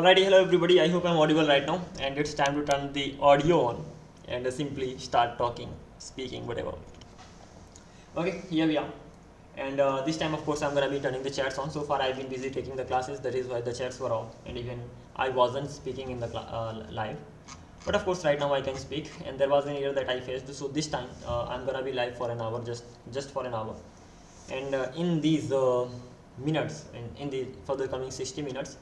Alrighty, hello everybody. I hope I'm audible right now, and it's time to turn the audio on and simply start talking, speaking, whatever. Okay, here we are. And this time, of course, I'm gonna be turning the chats on. So far, I've been busy taking the classes. That is why the chats were off, and even I wasn't speaking in the live. But of course, right now I can speak, and there was an error that I faced. So this time, I'm gonna be live for an hour, just for an hour. And in these minutes, in the for the coming 60 minutes,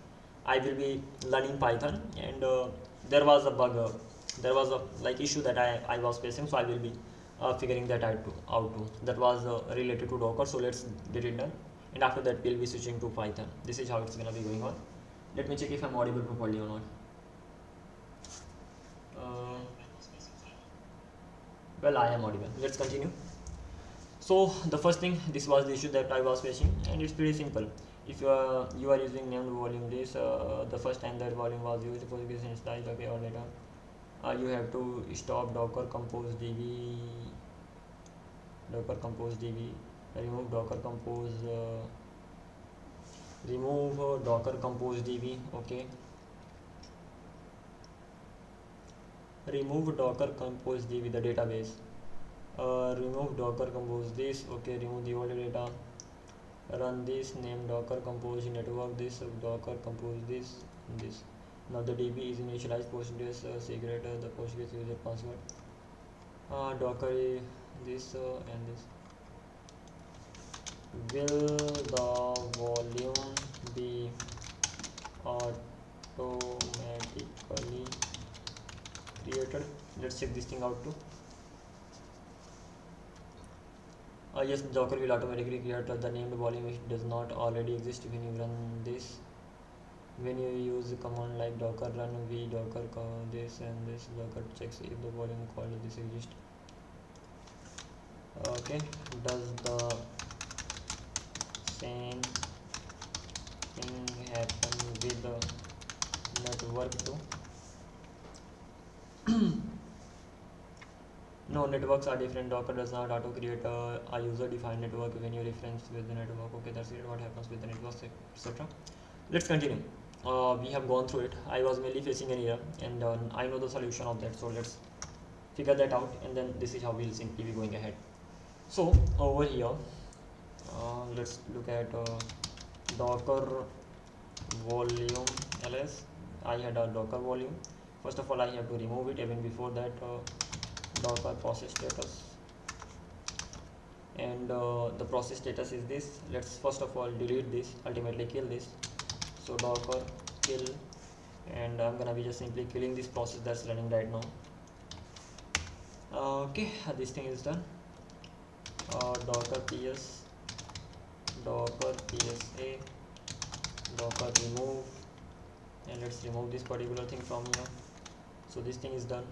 I will be learning Python, and there was a bug, there was a issue that I was facing, so I will be figuring that out too. That was related to Docker, so let's get it done, and after that we'll be switching to Python. This is how it's gonna be going on. Let me check if I'm audible properly or not. Well, I am audible. Let's continue. So the first thing, this was the issue that I was facing, and it's pretty simple. If you are using named volume list, the first time that volume was used for this instance, okay, or later, you have to stop docker compose db, remove docker compose, db, okay, remove docker compose db, the database, remove docker compose this, okay, remove the old data, run this, name docker compose network this, docker compose this. Now the db is initialized postgres secret, the postgres user password, docker this and this. Will the volume be automatically created? Let's check this thing out too. Yes, Docker will automatically create the named volume if it does not already exist when you run this. When you use a command like docker run v docker this and this, docker checks if the volume called this exists. Okay, does the same thing happen with the network too? No, networks are different. Docker does not auto create a user-defined network when you reference with the network. Okay, that's it. What happens with the networks, etc. Let's continue. We have gone through it. I was mainly facing an error, and I know the solution of that. So let's figure that out, and then this is how we'll simply be going ahead. So over here, let's look at docker volume ls. I had a docker volume. First of all, I have to remove it. Even before that, docker process status, and the process status is this. Let's first of all delete this, ultimately kill this. So docker kill, and I'm gonna be just simply killing this process that's running right now. Okay, this thing is done. Docker ps, docker psa, docker remove, and let's remove this particular thing from here. So this thing is done.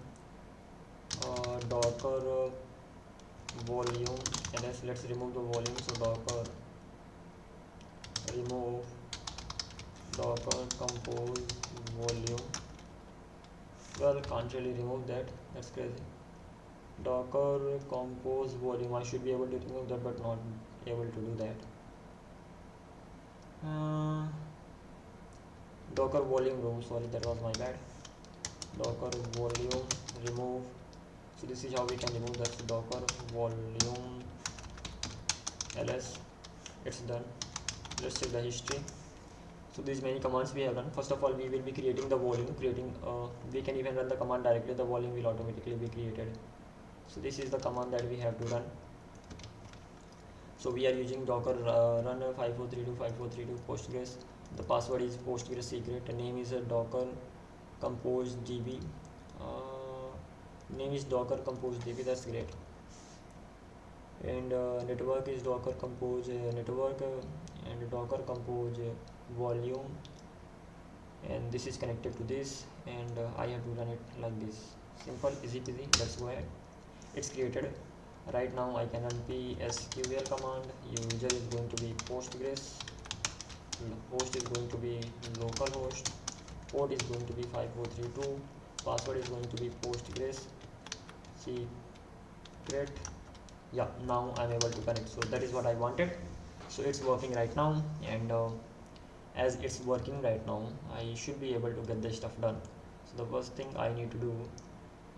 Docker volume ls, let's remove the volume. So docker remove docker compose volume. Well, can't really remove that, that's crazy. Docker compose volume, I should be able to remove that, but not able to do that. Docker volume room, sorry, that was my bad. Docker volume remove. So this is how we can remove that. So docker volume ls, it's done. Let's check the history. So these many commands we have run. First of all, we will be creating the volume, we can even run the command directly. The volume will automatically be created. So this is the command that we have to run. So we are using docker run 5432 postgres. The password is postgres secret. The name is docker compose db. Name is docker compose db, that's great. And network is docker compose network, and docker compose volume, and this is connected to this, and I have to run it like this. Simple, easy peasy. Let's go ahead. It's created. Right now I can run psql command. User is going to be postgres, host is going to be localhost, port is going to be 5432, password is going to be postgres secret. Yeah, now I'm able to connect. So that is what I wanted. So it's working right now, and as it's working right now, I should be able to get this stuff done. So the first thing I need to do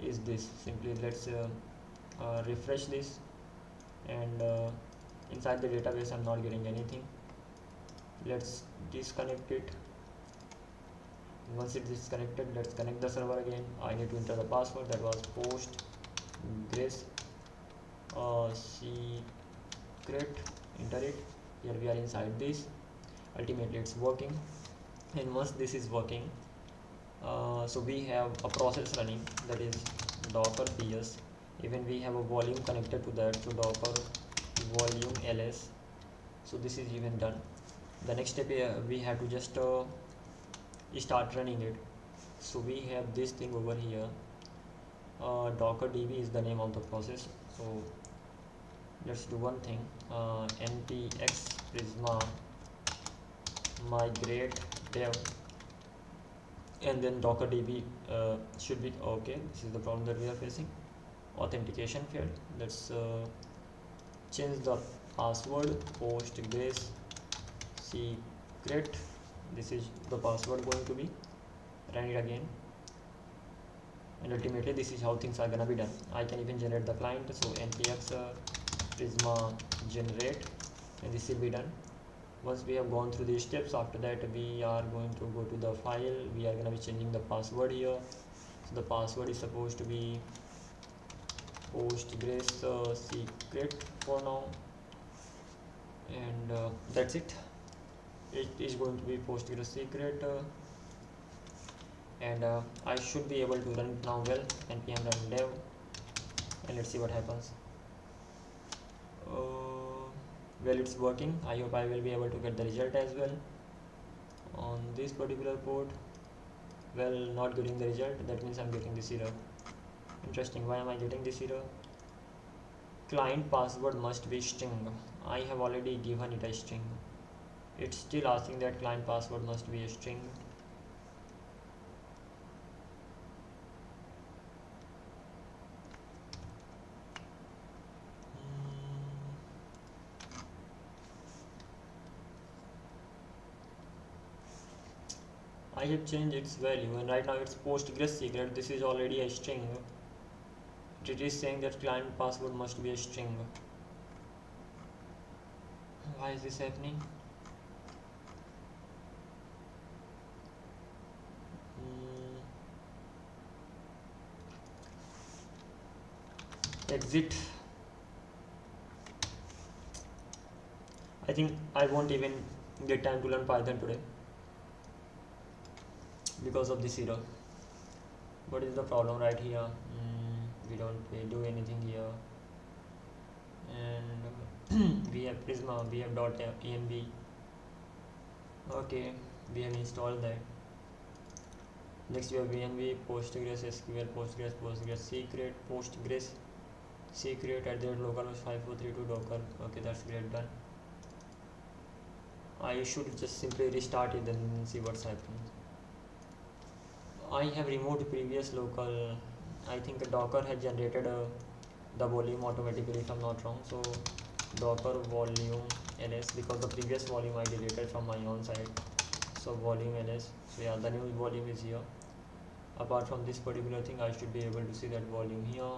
is this. Simply let's refresh this, and inside the database I'm not getting anything. Let's disconnect it. Once it is disconnected, let's connect the server again. I need to enter the password, that was post grace secret. Enter it. Here we are inside this. Ultimately it's working, and once this is working, so we have a process running, that is docker ps. Even we have a volume connected to that, so docker volume ls. So this is even done. The next step, we have to just start running it. So we have this thing over here, docker db is the name of the process. So let's do one thing, npx prisma migrate dev, and then docker db should be okay. This is the problem that we are facing. Authentication failed. Let's change the password, postgres secret. This is the password going to be. Run it again, and ultimately this is how things are gonna be done. I can even generate the client, so npx prisma generate, and this will be done. Once we have gone through these steps, after that we are going to go to the file. We are going to be changing the password here. So the password is supposed to be postgres secret for now, and that's it. It is going to be postgres secret, and I should be able to run it now. Well, npm run dev, and let's see what happens. Well, it's working. I hope I will be able to get the result as well on this particular port. Well, not getting the result. That means I'm getting this error. Interesting. Why am I getting this error? Client password must be string. I have already given it a string. It's still asking that client password must be a string. I have changed its value, and right now it's postgres secret. This is already a string. It is saying that client password must be a string. Why is this happening? Exit. I think I won't even get time to learn Python today because of this error. What is the problem right here? We don't do anything here, and we have Prisma, we have .env. Okay, we have installed that. Next we have env, postgres sql, postgres secret, postgres secret at the localhost 5432 docker. Okay, that's great, done. I should just simply restart it and see what's happening. I have removed previous local. I think Docker has generated the volume automatically if I'm not wrong. So Docker volume ls, because the previous volume I deleted from my own side. So volume ls. So yeah, the new volume is here. Apart from this particular thing, I should be able to see that volume here.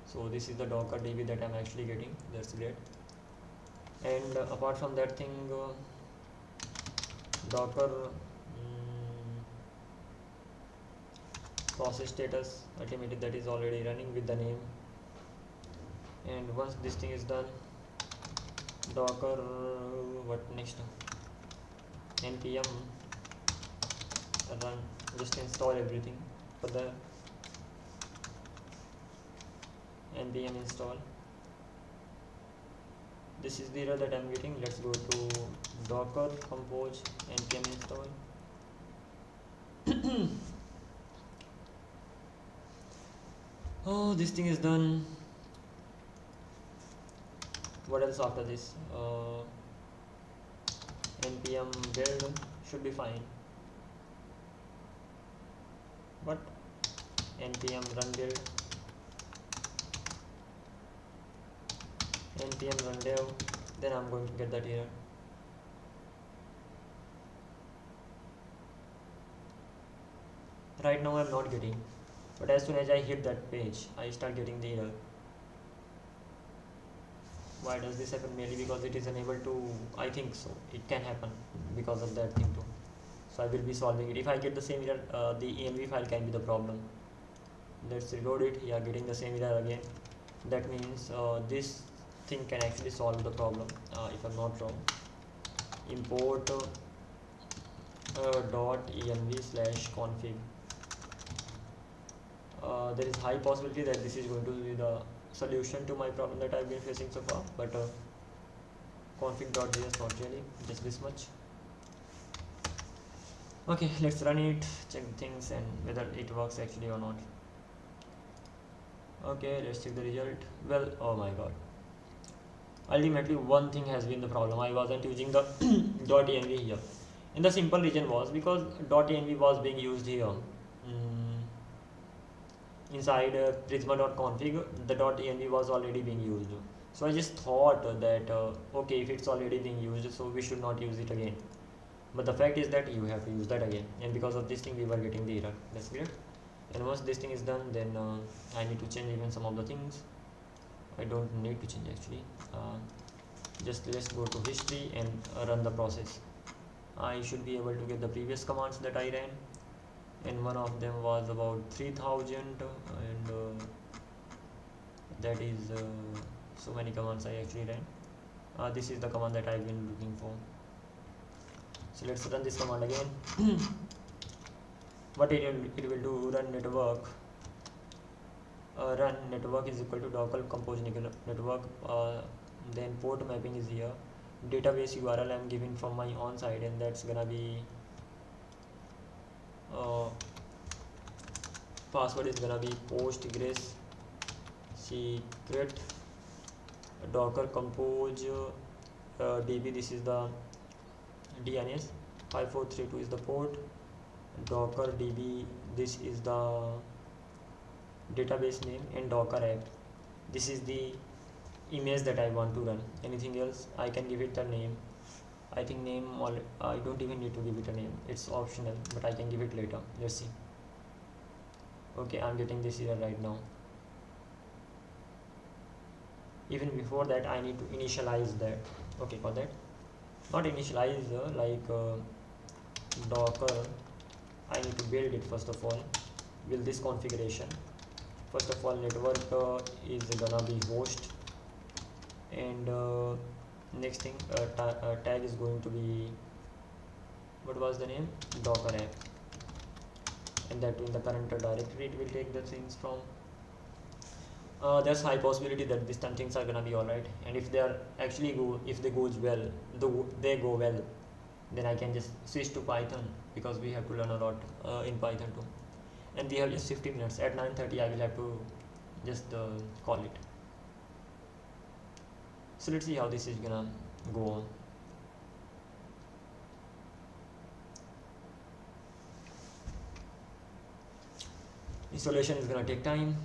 So this is the Docker DB that I'm actually getting. That's great. And apart from that thing, Docker process status, ultimately that is already running with the name. And once this thing is done, Docker, what next? npm run, just install everything for the npm install. This is the error that I'm getting. Let's go to Docker compose npm install. Oh, this thing is done. What else after this? npm build should be fine. But npm run build, npm run dev, then I'm going to get that error. Right now I'm not getting, but as soon as I hit that page I start getting the error. Why does this happen? Mainly because it is unable to, I think so, it can happen because of that thing too. So I will be solving it. If I get the same error, the env file can be the problem. Let's reload it. Yeah, getting the same error again. That means this thing can actually solve the problem, if I'm not wrong. Import .env/config. There is high possibility that this is going to be the solution to my problem that I've been facing so far, but config.js not really, just this much. Okay, let's run it, check things and whether it works actually or not. Okay, let's check the result. Well, oh my god, ultimately one thing has been the problem. I wasn't using the .env here, and the simple reason was because .env was being used here. Inside prisma.config, the .env was already being used. So I just thought that okay, if it's already being used, so we should not use it again. But the fact is that you have to use that again, and because of this thing we were getting the error. That's clear. And once this thing is done, then I need to change even some of the things. I don't need to change actually. Just let's go to history and run the process. I should be able to get the previous commands that I ran, and one of them was about 3000, and that is so many commands I actually ran. This is the command that I've been looking for. So let's run this command again. What it will do, run network. Run network is equal to docker compose network. Then port mapping is here. Database URL I'm giving from my on side, and that's gonna be password is gonna be postgres secret docker compose db. This is the DNS. 5432 is the port. Docker db, this is the database name, and docker app, this is the image that I want to run. Anything else I can give it a name. I think name, I don't even need to give it a name, it's optional, but I can give it later. Let's see. Okay, I'm getting this error right now. Even before that I need to initialize that. Okay, for that, not initialize, docker, I need to build it first of all. Build this configuration. First of all, network is gonna be host, and next thing, tag is going to be, what was the name, docker app, and that in the current directory it will take the things from. There's high possibility that these things are gonna be alright, and if they are actually if they go well, then I can just switch to Python, because we have to learn a lot in Python too, and we have just 50 minutes. At 9:30 I will have to just call it. So let's see how this is gonna go on. Installation is gonna take time.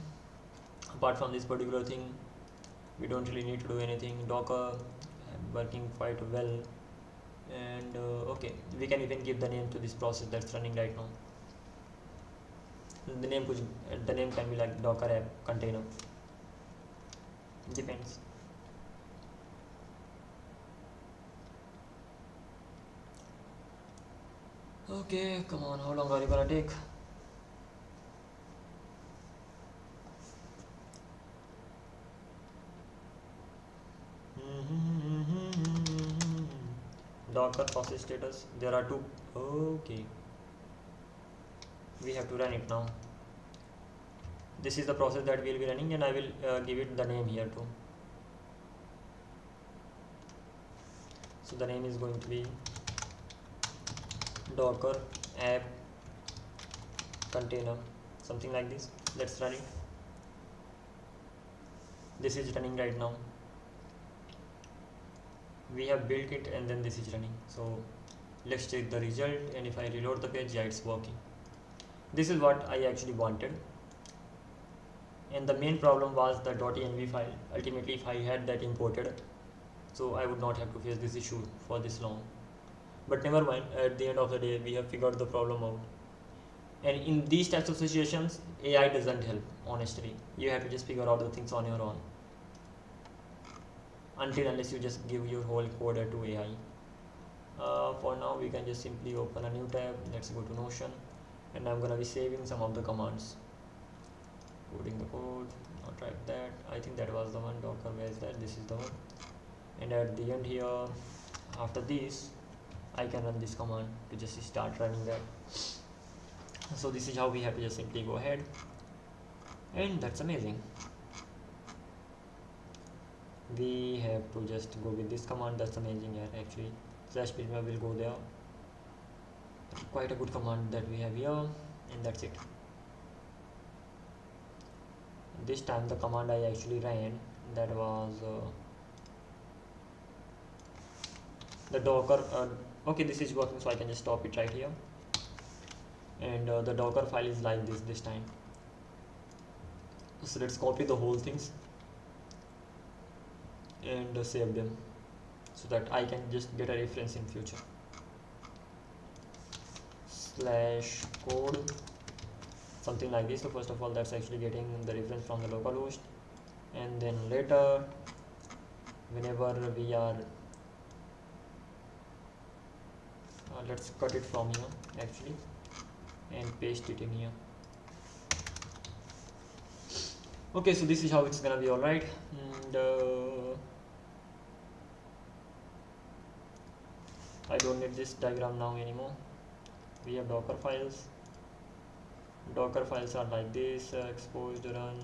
Apart from this particular thing, we don't really need to do anything. Docker working quite well, and okay, we can even give the name to this process that's running right now. The name can be like docker app container, depends. Okay, come on, how long are you gonna take? Docker process status, there are two. Okay, we have to run it now. This is the process that we will be running, and I will give it the name here too. So the name is going to be docker app container, something like this. Let's run it. This is running right now. We have built it, and then this is running. So let's check the result, and if I reload the page, yeah, it's working. This is what I actually wanted, and the main problem was the .env file. Ultimately, if I had that imported, so I would not have to face this issue for this long. But never mind, at the end of the day we have figured the problem out. And in these types of situations, AI doesn't help, honestly. You have to just figure out the things on your own. Until unless you just give your whole code to AI. For now, we can just simply open a new tab. Let's go to Notion. And I'm gonna be saving some of the commands. Coding the code, not like that. I think that was the one. Docker, where is that? This is the one. And at the end here, after this, I can run this command to just start running that. So this is how we have to just simply go ahead, and that's amazing. We have to just go with this command. That's amazing. Yeah, actually /prisma will go there. Quite a good command that we have here, and that's it. This time the command I actually ran, that was the docker. Okay, this is working, so I can just stop it right here. And the docker file is like this time. So let's copy the whole things and save them so that I can just get a reference in future. /code, something like this. So first of all, that's actually getting the reference from the localhost, and then later whenever we are let's cut it from here actually and paste it in here. Okay, so this is how it's gonna be. All right, and I don't need this diagram now anymore. We have docker files. Docker files are like this, exposed, run,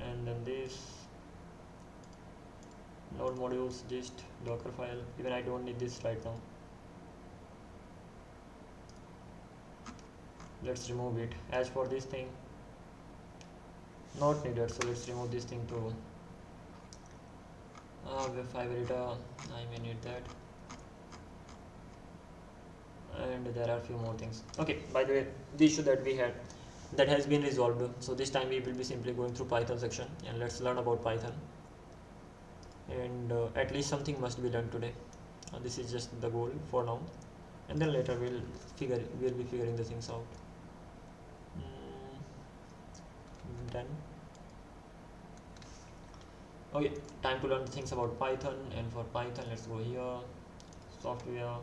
and then this node modules, just docker file. Even I don't need this right now. Let's remove it. As for this thing, not needed, so let's remove this thing too. Web5 data, I may need that. And there are a few more things. Okay, by the way, the issue that we had, that has been resolved. So this time we will be simply going through Python section, and let's learn about Python. And at least something must be done today. This is just the goal for now, and then later we'll be figuring the things out. Done. Okay, time to learn things about Python. And for Python, let's go here, software,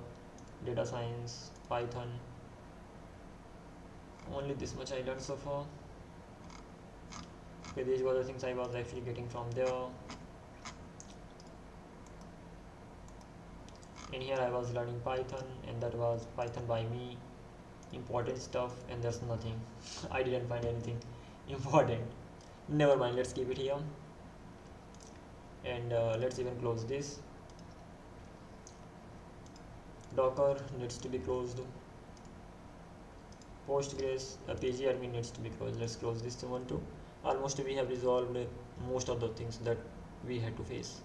data science, Python. Only this much I learned so far. Okay, these were the things I was actually getting from there. In here I was learning Python, and that was Python by me. Important stuff, and there's nothing. I didn't find anything important. Never mind, let's keep it here. And let's even close this. Docker needs to be closed. Postgres, pgadmin needs to be closed. Let's close this one too. Almost we have resolved most of the things that we had to face.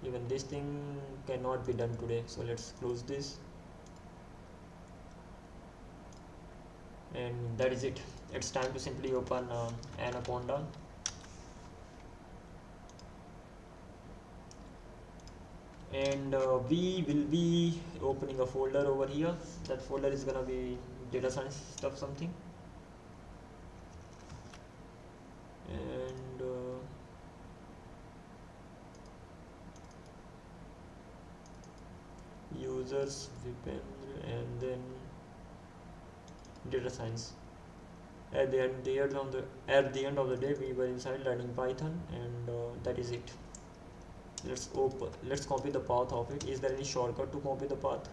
Even this thing cannot be done today, so let's close this. And that is it. It's time to simply open Anaconda. And we will be opening a folder over here. That folder is gonna be data science stuff something. And users, Vipendra, and then data science. At the end of the day, we were inside learning Python, and that is it. Let's copy the path of it. Is there any shortcut to copy the path?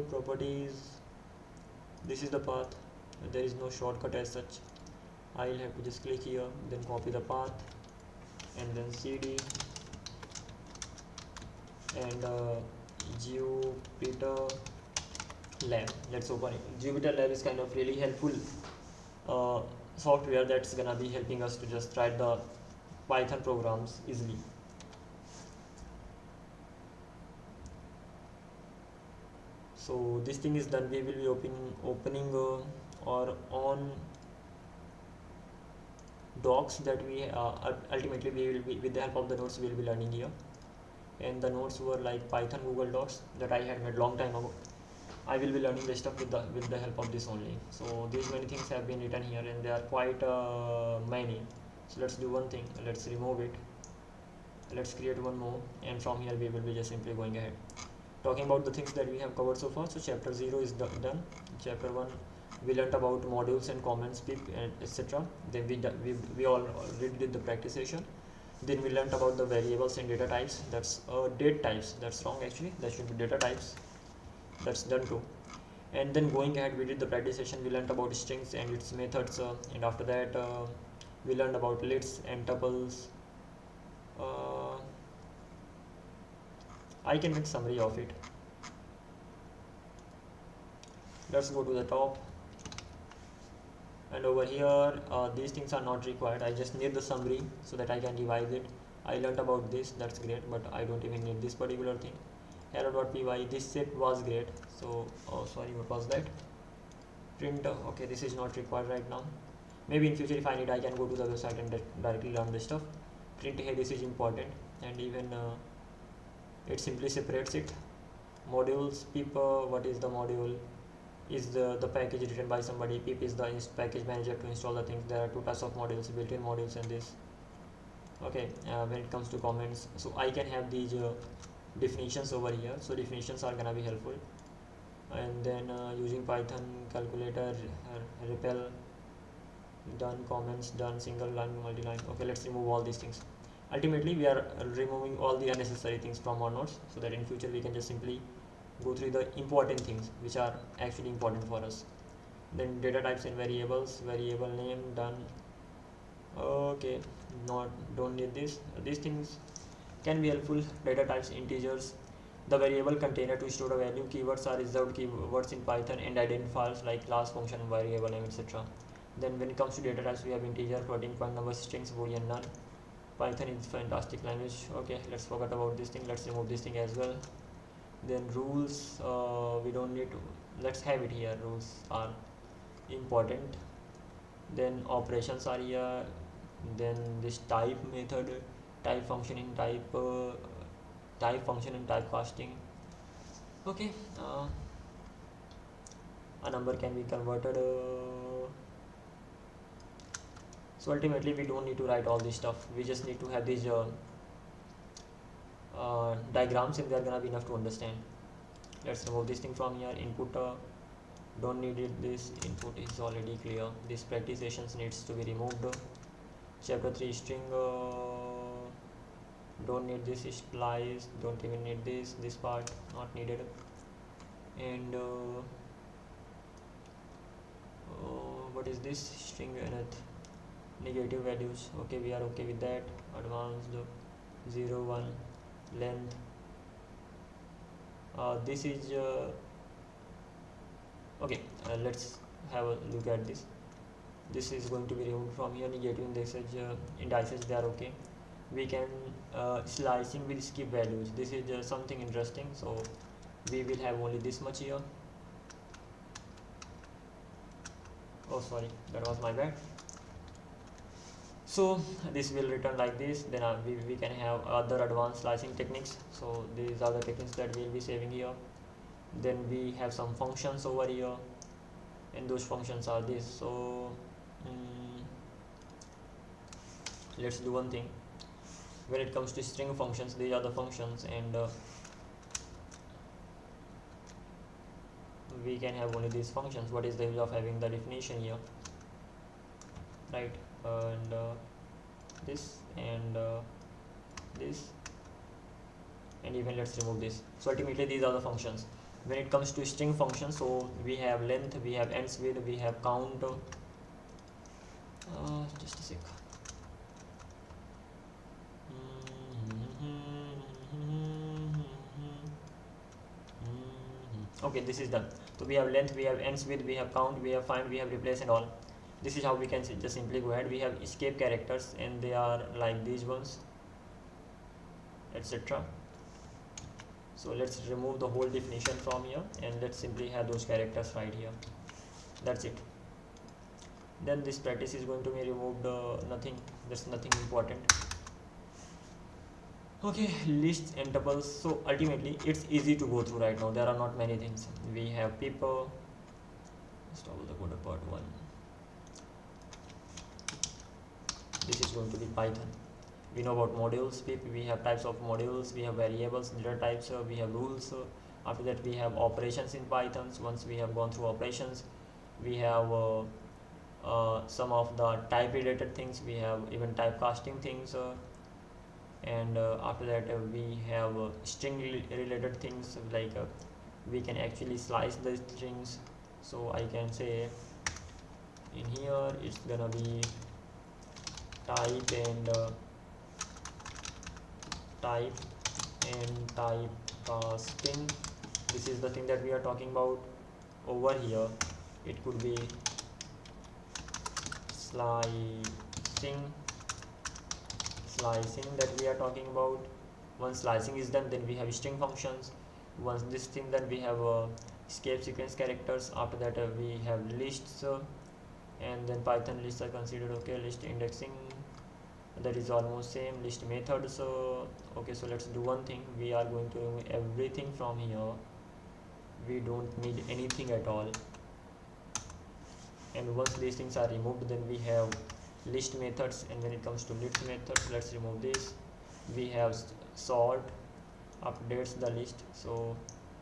Properties, this is the path. There is no shortcut as such. I'll have to just click here, then copy the path, and then cd, and Jupyter Lab. Let's open it. Jupyter Lab is kind of really helpful software that's gonna be helping us to just write the Python programs easily. So this thing is done. We will be opening or on docs that we ultimately we will be, with the help of the notes we will be learning here. and the notes were like Python Google Docs that I had made long time ago. I will be learning the stuff with the help of this only. So these many things have been written here, and they are quite many. So let's do one thing. Let's remove it. Let's create one more, and from here we will be just simply going ahead talking about the things that we have covered so far. So chapter 0 is done. Chapter 1 we learnt about modules and comments, pip, and etc. Then we already did the practice session. Then we learnt about the variables and data types. That's date types. That's wrong actually. That should be data types. That's done too. And then going ahead, we did the practice session. We learnt about strings and its methods. And after that, we learned about lists and tuples. I can make summary of it. Let's go to the top. And over here, these things are not required. I just need the summary so that I can revise it. I learnt about this. That's great, but I don't even need this particular thing. Hello.py, this set was great. So, oh sorry, what was that? Print, okay, this is not required right now. Maybe in future if I need, I can go to the website and directly learn this stuff. Print here, this is important, and even it simply separates it. Modules, pip, what is the module? Is the package written by somebody. Pip is the package manager to install the things. There are two types of modules, built-in modules and this. Okay, when it comes to comments, so I can have these definitions over here. So definitions are gonna be helpful. And then using Python calculator, repel, done, comments done, single line, multi-line. Okay, let's remove all these things. Ultimately we are removing all the unnecessary things from our notes, so that in future we can just simply go through the important things which are actually important for us. Then data types and variables, variable name done. Okay, don't need this. These things can be helpful. Data types, integers, the variable container to store a value, keywords are reserved keywords in Python, and identifiers like class, function, variable name, etc. Then when it comes to data types, we have integer, floating point number, strings, boolean, null. Python is fantastic language. Okay, let's forget about this thing. Let's remove this thing as well. Then rules, we don't need to, let's have it here. Rules are important. Then operations are here. Then this type method, type function in type function in typecasting. Okay, a number can be converted. So ultimately we don't need to write all this stuff. We just need to have these diagrams, and they are gonna be enough to understand. Let's remove this thing from here. Input, don't need it. This input is already clear. This practice sessions needs to be removed. Chapter 3 string, don't need this. Splice, don't even need this part, not needed. And what is this? String nth, negative values. Okay, we are okay with that. Advanced, 0, 1, length. This is okay. Let's have a look at this. This is going to be removed from here. Negative indices, they are okay. We can slicing with skip values. This is something interesting. So we will have only this much here. Oh sorry, that was my bad. So this will return like this. Then we can have other advanced slicing techniques. So these are the techniques that we will be saving here. Then we have some functions over here, and those functions are this. So let's do one thing. When it comes to string functions, these are the functions, and we can have only these functions. What is the use of having the definition here, right? And this and this, and even let's remove this. So ultimately these are the functions. When it comes to string functions, so we have length, we have ends with, we have count. Just a sec. Okay, this is done. So we have length, we have ends with, we have count, we have find, we have replace, and all. This is how we can just simply go ahead. We have escape characters, and they are like these ones, etc. So let's remove the whole definition from here, and let's simply have those characters right here. That's it. Then this practice is going to be removed. Nothing, that's nothing important. Okay, lists and tuples. So ultimately it's easy to go through right now. There are not many things. We have people. Let's talk about the code part one. This is going to be Python. We know about modules. We have types of modules. We have variables, data types. We have rules. After that we have operations in Python. Once we have gone through operations, we have some of the type related things. We have even typecasting things. And after that we have string related things, like we can actually slice the strings. So I can say in here it's gonna be type and typecasting. This is the thing that we are talking about. Over here it could be slicing that we are talking about. Once slicing is done, then we have string functions. Once this thing, then we have escape sequence characters. After that we have lists, and then Python lists are considered. Okay, list indexing, that is almost same. List methods. Okay, so let's do one thing. We are going to remove everything from here. We don't need anything at all. And once these things are removed, then we have list methods. And when it comes to list methods, let's remove this. We have sort updates the list. So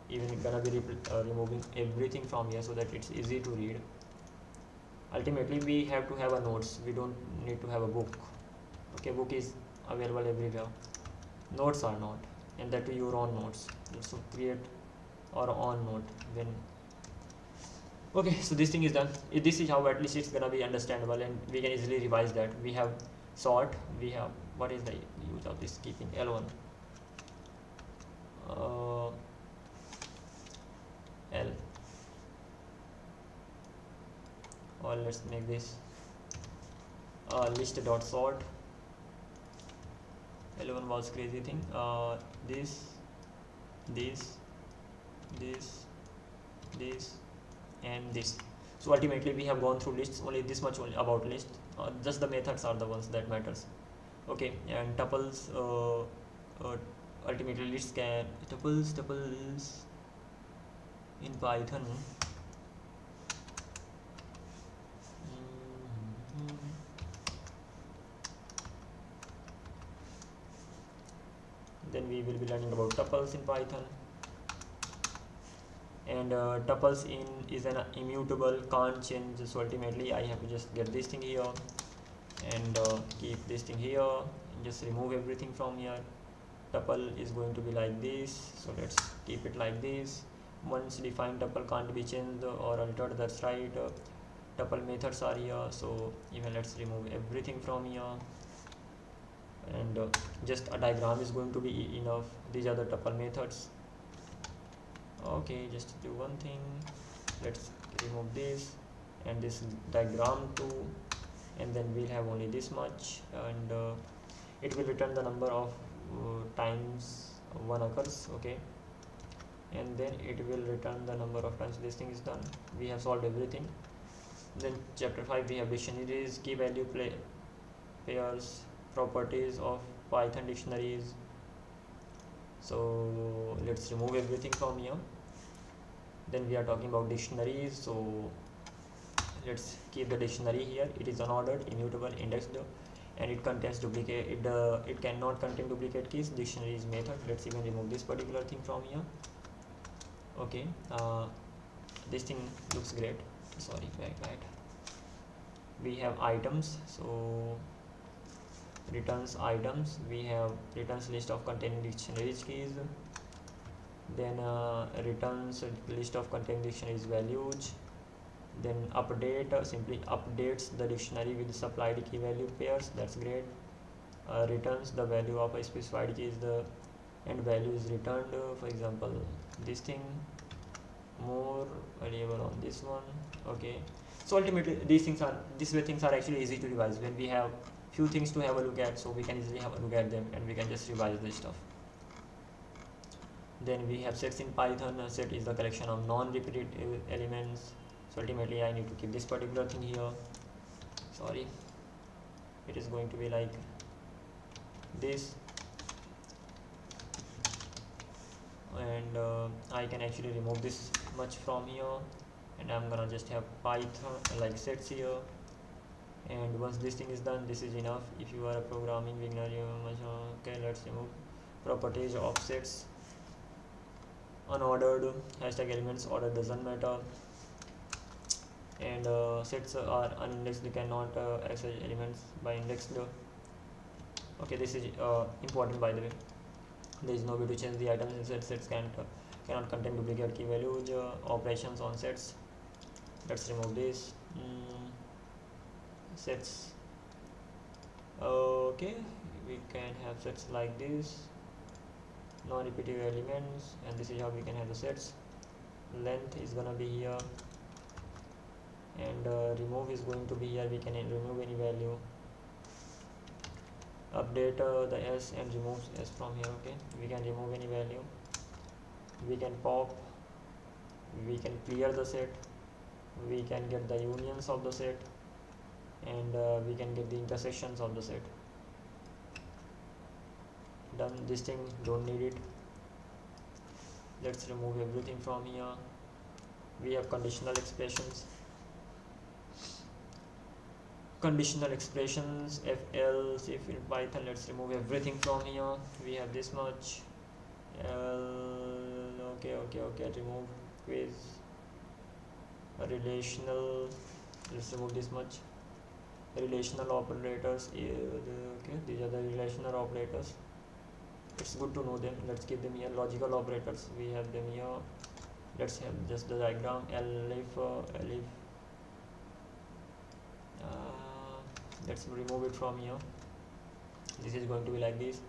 even gonna be removing everything from here so that it's easy to read. Ultimately we have to have a notes. We don't need to have a book. Okay, book is available everywhere. Notes are not, and that your own notes. So create our own note when. Okay, so this thing is done. This is how at least it's gonna be understandable, and we can easily revise that. We have sort. We have, what is the use of this keeping L1? L. Or let's make this list dot sort. L1 was crazy thing. This, and this. So ultimately we have gone through lists. Only this much only about list. Just the methods are the ones that matters. Okay, and tuples. Ultimately lists can tuples in Python. Then we will be learning about tuples in Python. And tuples in is an immutable, can't change. So ultimately I have to just get this thing here and keep this thing here and just remove everything from here. Tuple is going to be like this, so let's keep it like this. Once defined tuple can't be changed or altered, that's right. Tuple methods are here, so even let's remove everything from here, and just a diagram is going to be enough. These are the tuple methods. Okay, just do one thing. Let's remove this and this diagram too, and then we'll have only this much, and it will return the number of times one occurs. Okay, and then it will return the number of times this thing is done. We have solved everything. Then chapter 5 we have dictionaries, key value pairs, properties of Python dictionaries. So let's remove everything from here. Then we are talking about dictionaries, so let's keep the dictionary here. It is unordered, immutable, indexed, and it contains duplicate. It cannot contain duplicate keys. Dictionary is method. Let's even remove this particular thing from here. Okay, this thing looks great. Sorry, back. We have items, so returns items. We have returns list of containing dictionaries keys. Then returns list of containing dictionaries values. Then update simply updates the dictionary with supplied key value pairs. That's great. Returns the value of a specified key is the and value is returned. For example, this thing, more variable on this one. Okay, so ultimately these way things are actually easy to revise. When we have few things to have a look at, so we can easily have a look at them and we can just revise this stuff. Then we have sets in Python. A set is the collection of non-repetitive elements. So ultimately I need to keep this particular thing here. Sorry, it is going to be like this. and I can actually remove this much from here, and I'm gonna just have Python like sets here. And once this thing is done, this is enough. If you are a programming beginner, you must okay. Let's remove properties, offsets, unordered, hashtag elements, order doesn't matter, and sets are unindexed, they cannot access elements by indexed. Okay, this is important, by the way. There is no way to change the items in sets. Sets cannot contain duplicate key values. Operations on sets, let's remove this. Sets, okay, we can have sets like this, non-repetitive elements, and this is how we can have the sets. Length is gonna be here, and remove is going to be here. We can remove any value, update the s and remove s from here. Okay, we can remove any value, we can pop, we can clear the set, we can get the unions of the set, and we can get the intersections of the set. Done. This thing don't need it. Let's remove everything from here. We have conditional expressions, if else, if in Python. Let's remove everything from here. We have this much. Okay, remove quiz, relational, let's remove this much. Relational operators, okay, these are the relational operators. It's good to know them. Let's keep them here. Logical operators, we have them here. Let's have just the diagram. Elif, let's remove it from here. This is going to be like this.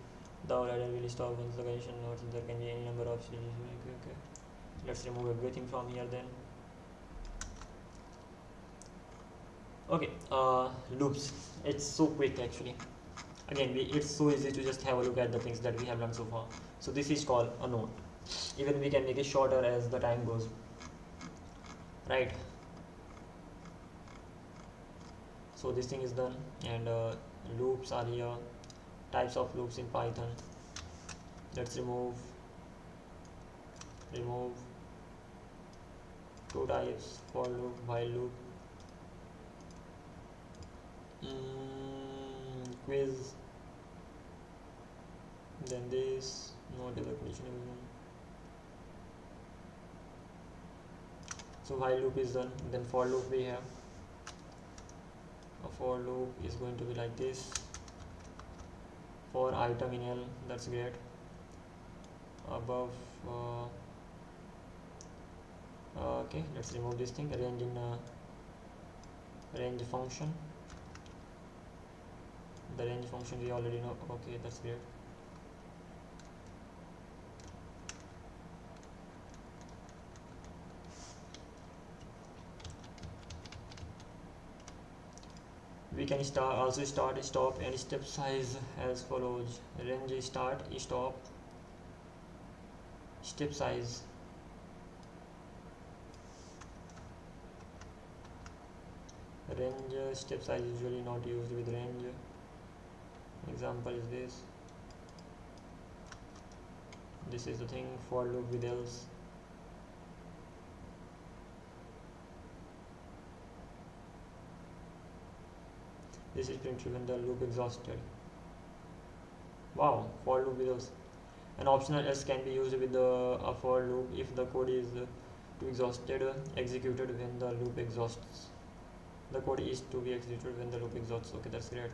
The order will stop once the condition notes there can be any number of okay. Let's remove everything from here then. Okay, loops, it's so quick actually. Again, it's so easy to just have a look at the things that we have learned so far. So this is called a node. Even we can make it shorter as the time goes, right? So this thing is done, and loops are here. Types of loops in Python. Let's remove two types: for loop, while loop, quiz, then this, not the condition. So while loop is done, then for loop we have a for loop is going to be like this. For item in L, that's great. Above okay, let's remove this thing. Range in range function. The range function we already know. Okay, that's great. We can also start, stop, and step size as follows. Range start, stop, step size. Range, step size usually not used with range. Example is this. This is the thing. For loop with else. This is printed when the loop exhausted. Wow, for loop with else. An optional else can be used with the for loop if the code is to exhausted, executed when the loop exhausts. The code is to be executed when the loop exhausts. Okay, that's great.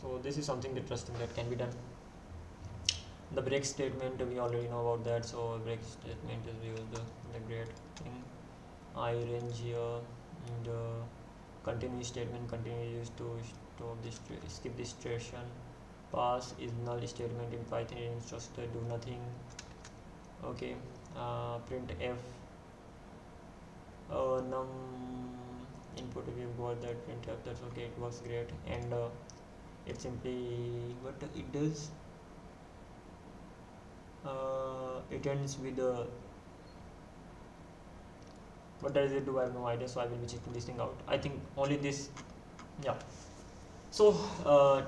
So this is something interesting that can be done. The break statement, we already know about that. So break statement is used, the great thing. I range here, and continue statement, continue used to stop this, skip this iteration. Pass is null statement in Python. It is just do nothing. Okay, print f num input, we've got that printf, that's okay, it works great. And it simply what it does, it ends with what does it do? I have no idea, so I will be checking this thing out. I think only this, yeah. So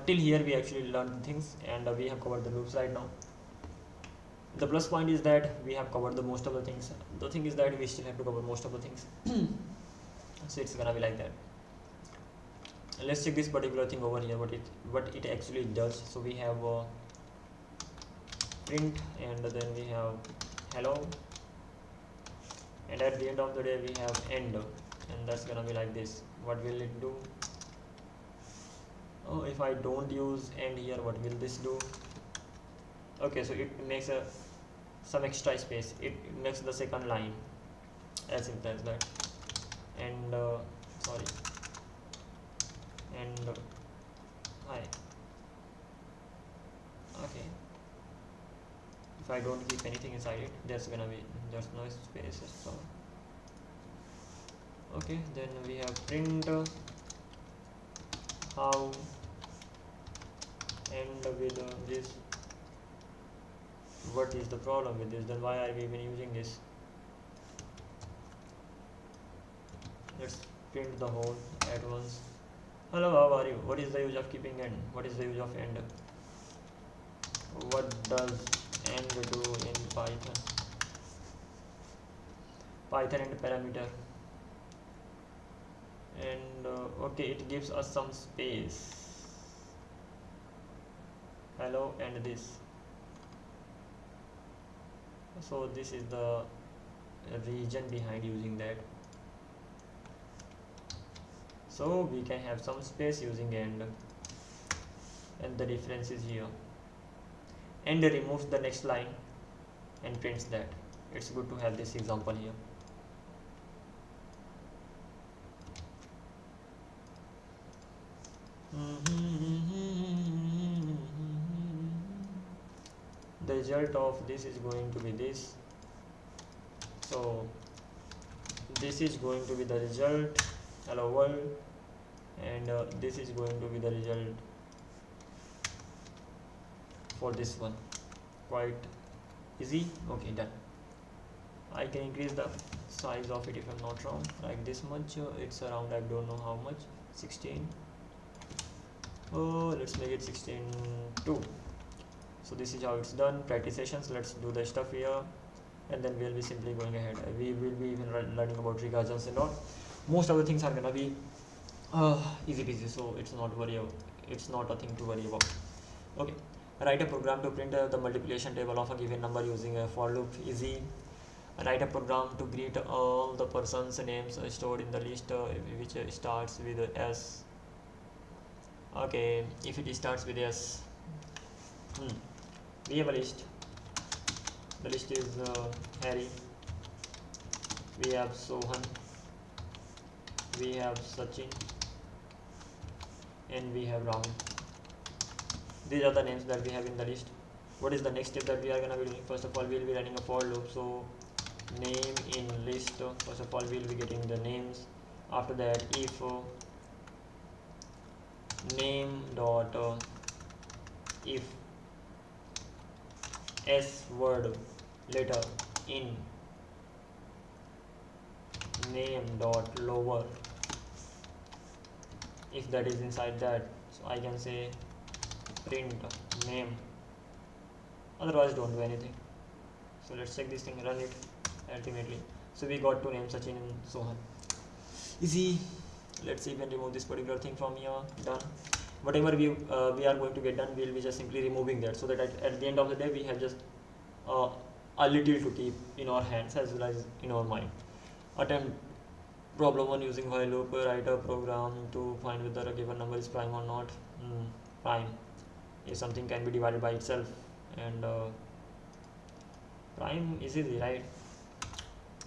till here we actually learned things, and we have covered the loops right now. The plus point is that we have covered the most of the things. The thing is that we still have to cover most of the things. So it's gonna be like that. Let's check this particular thing over here, what it actually does. So we have print, and then we have hello, and at the end of the day we have end, and that's gonna be like this. What will it do? Oh, if I don't use end here, what will this do? Okay, so it makes some extra space. It makes the second line, as simple as that. And sorry, and hi. Okay, if I don't keep anything inside it, there's no space. So okay, then we have print how, and with this. What is the problem with this? Then why are we even using this? Let's print the whole at once. Hello, how are you? What is the use of keeping end? What is the use of end? What does end do in Python? Python and parameter. And okay, it gives us some space. Hello and this. So this is the reason behind using that. So we can have some space using end, and the difference is here. And removes the next line and prints that. It's good to have this example here. The result of this is going to be this. So this is going to be the result, hello world, and this is going to be the result for this one. Quite easy. Okay, done. I can increase the size of it if I'm not wrong, like this much. It's around, I don't know how much, 16. Oh, let's make it 16.2. So this is how it's done. Practice sessions. Let's do the stuff here, and then we'll be simply going ahead. We will be even learning about recursions and all. Most of the things are gonna be easy peasy, so it's not a thing to worry about. Okay, write a program to print the multiplication table of a given number using a for loop. Easy. Write a program to greet all the person's names stored in the list which starts with S. Okay, if it starts with S, we have a list. The list is Harry, we have Sohan, we have Sachin, and we have Rahul. These are the names that we have in the list. What is the next step that we are going to be doing? First of all, we will be running a for loop. So name in list, first of all we will be getting the names. After that, if name dot if s word letter in name dot lower, if that is inside that, so I can say print name, otherwise don't do anything. So let's check this thing, run it ultimately. So we got two names, Sachin and Sohan. Easy. Let's even remove this particular thing from here. Done. Whatever we are going to get done, we'll be just simply removing that, so that at the end of the day we have just a little to keep in our hands as well as in our mind. Attempt problem 1 using while loop. Write a program to find whether a given number is prime or not. Prime is something can be divided by itself, and prime is easy, right?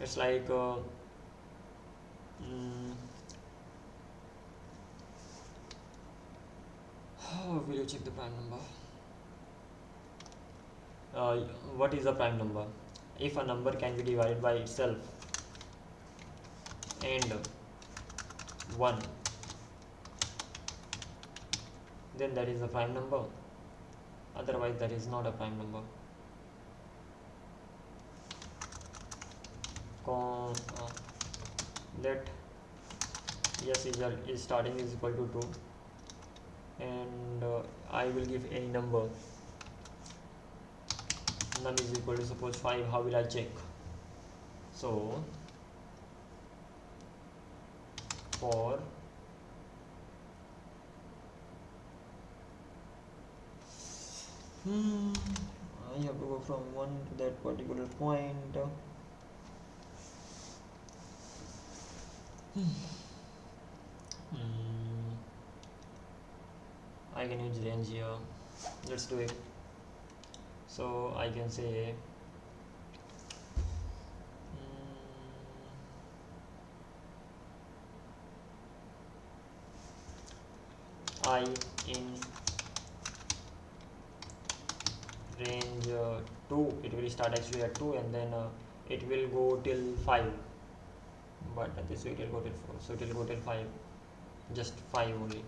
It's like how will you check the prime number? What is a prime number? If a number can be divided by itself and 1, then that is a prime number. Otherwise that is not a prime number. Let yes is starting is equal to 2, and I will give any number. Num is equal to suppose 5. How will I check? So for I have to go from 1 to that particular point. I can use range here. Let's do it. So I can say I in range 2, it will start actually at 2 and then it will go till 5, but this way it will go till 4, so it will go till 5, just 5 only.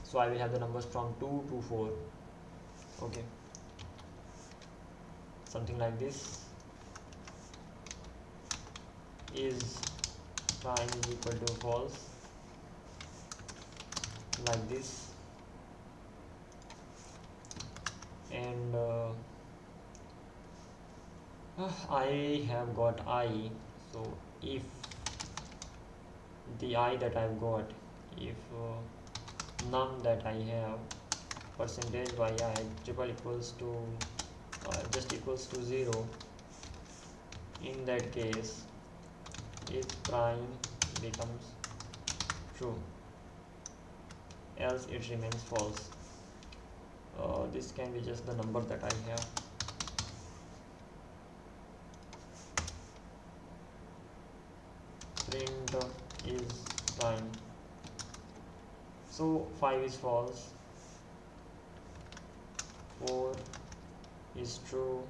So I will have the numbers from 2 to 4. Okay, something like this. Is prime is equal to false, like this, and I have got I. So if the I that I've got, if num that I have percentage by I triple equals to just equals to 0, in that case if prime becomes true, else it remains false. This can be just the number that I have. Print is prime. So 5 is false, 4 is true.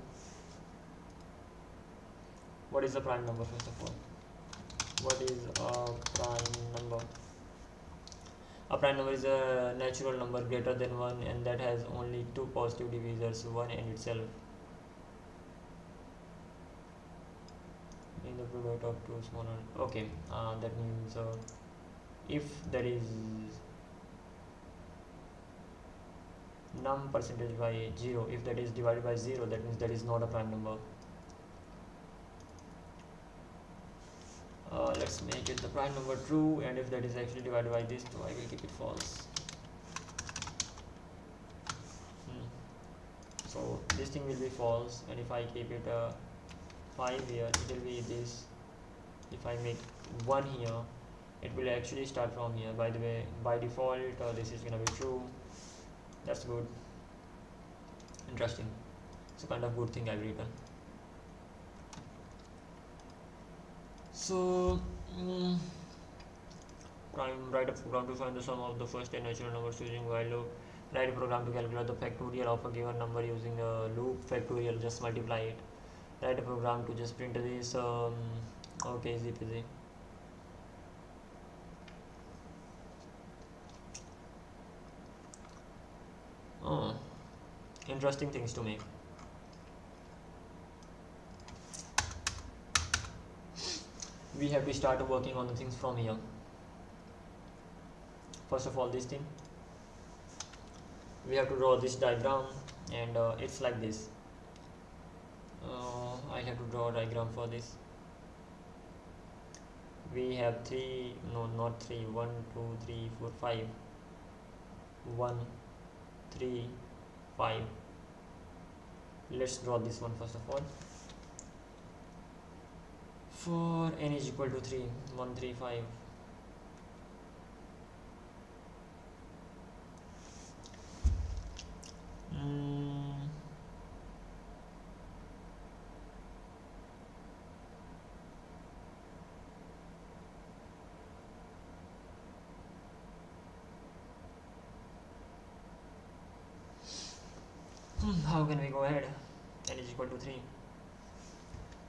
What is the prime number first of all? What is a prime number? A prime number is a natural number greater than 1 and that has only two positive divisors, 1 and itself. In the product of two smaller. Okay, that means if there is num percentage by 0, if that is divided by 0, that means that is not a prime number. Let's make it the prime number true, and if that is actually divided by this 2, I will keep it false. So this thing will be false, and if I keep it 5 here, it will be this. If I make 1 here, it will actually start from here. By the way, by default this is gonna be true. That's good. Interesting. It's a kind of good thing I've written. So prime, write a program to find the sum of the first 10 natural numbers using while loop. Write a program to calculate the factorial of a given number using a loop factorial, just multiply it. Write a program to just print this. Okay, easy peasy. Interesting things to make. We have to start working on the things from here. First of all, this thing, we have to draw this diagram, and it's like this. I have to draw a diagram for this. We have 3, no, not 3, 1, 2, 3, 4, 5. 1, 3, 5. Let's draw this one first of all. For n is equal to 3, 1, 3, 5. How can we go ahead? N is equal to 3.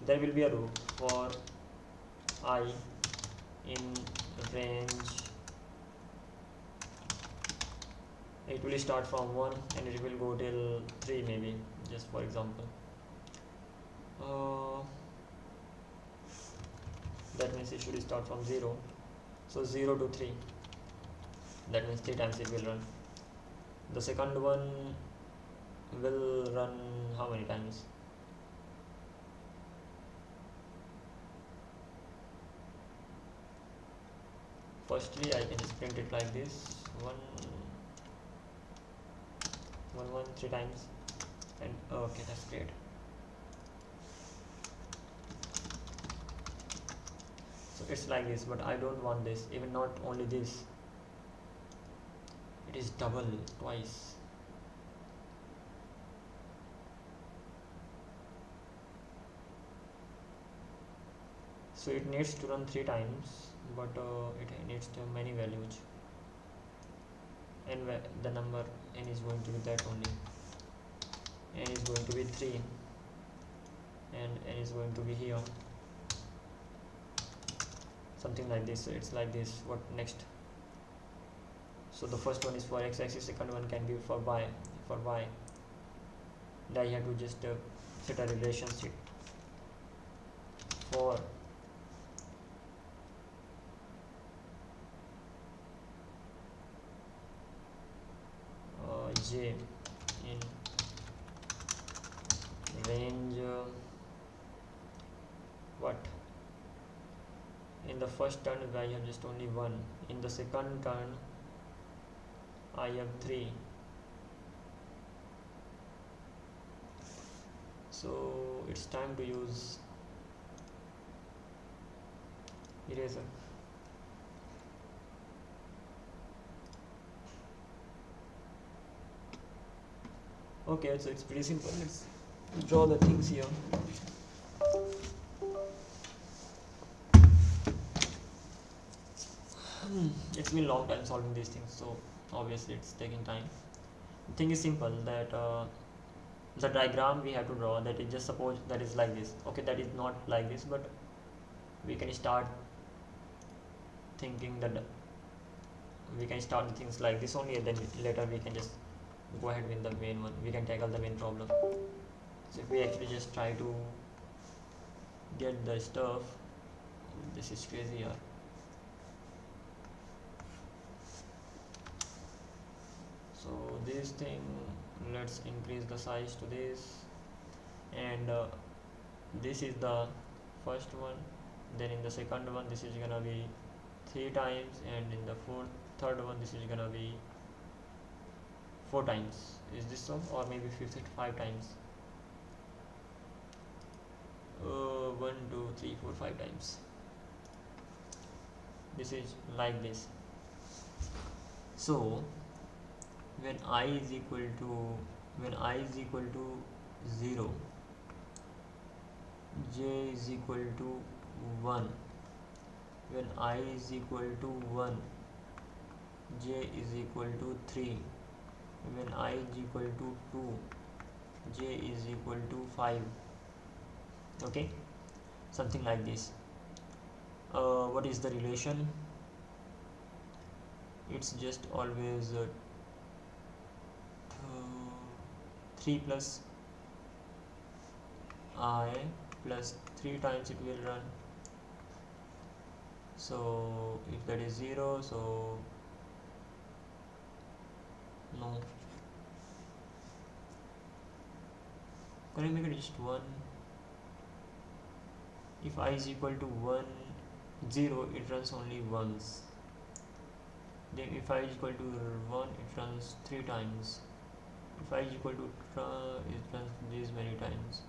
There will be a loop for I in range. It will start from 1 and it will go till 3 maybe, just for example. That means it should start from 0. So 0 to 3. That means 3 times it will run. The second one will run how many times? Firstly, I can just print it like this: one, 3 times, and okay, that's great. So it's like this, but I don't want this. Even not only this, it is double, twice. So it needs to run 3 times, but it needs to have many values, and the number n is going to be that only. N is going to be 3, and n is going to be here, something like this. So it's like this. What next? So the first one is for x-axis, second one can be for y. Then I have to just set a relationship for j in range what? In the first turn I have just only 1. In the second turn I have 3. So it's time to use eraser. Okay, so it's pretty simple. Let's draw the things here. It's been a long time solving these things, so obviously it's taking time. The thing is simple, that the diagram we have to draw, that is, just suppose that is like this. Okay, that is not like this, but we can start thinking that we can start the things like this only, and then later we can just go ahead with the main one. We can tackle the main problem. So if we actually just try to get the stuff, this is crazy here. So this thing, let's increase the size to this, and this is the first one. Then in the second one this is gonna be 3 times, and in the third one this is gonna be 4 times. Is this so? Or maybe 5 times. 1 2 3 4 5 times. This is like this. So when I is equal to 0, j is equal to 1. When I is equal to 1, j is equal to 3. When I is equal to 2, j is equal to 5. Okay, something like this. What is the relation? It's just always 3 plus I plus 3 times it will run. So if that is 0, so no. Can I make it just 1? If I is equal to 1, 0, it runs only once. Then if I is equal to 1, it runs 3 times. If I is equal to it runs these many times.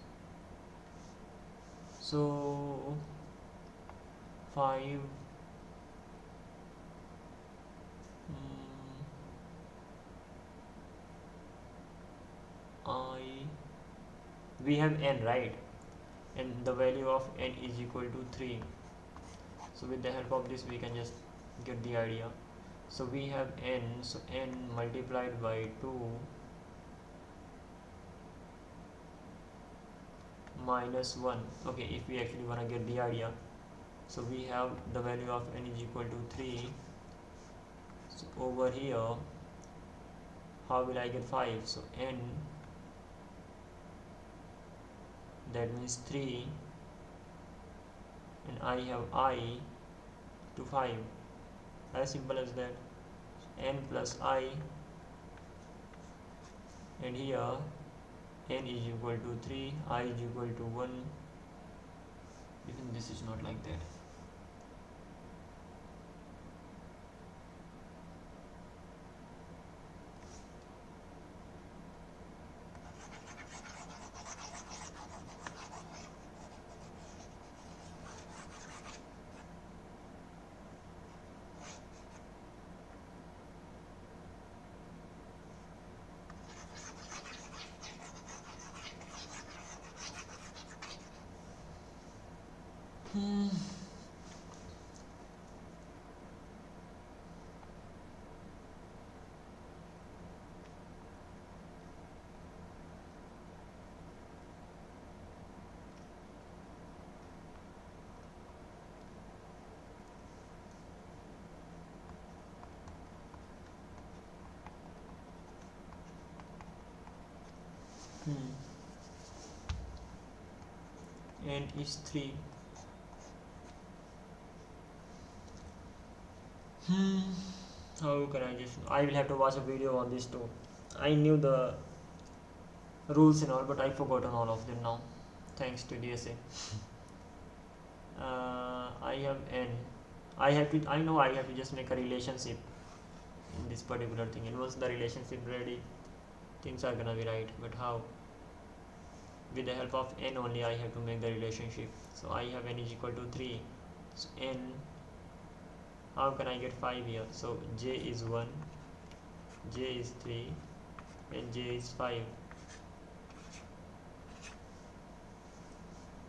So 5 we have n, right? And the value of n is equal to 3. So with the help of this we can just get the idea. So we have n, so n multiplied by 2 minus 1. Okay, if we actually want to get the idea, so we have the value of n is equal to 3. So over here, how will I get 5? So n, that means 3, and I have I to 5. As simple as that. N plus I and here n is equal to 3, I is equal to 1. Even this is not like that. N is 3. How can I will have to watch a video on this too. I knew the rules and all, but I've forgotten all of them now, thanks to DSA. I have n. I know I have to just make a relationship in this particular thing, and once the relationship ready, things are gonna be right. But how? With the help of n only I have to make the relationship. So I have n is equal to 3. So n, how can I get 5 here? So j is 1, j is 3, and j is 5.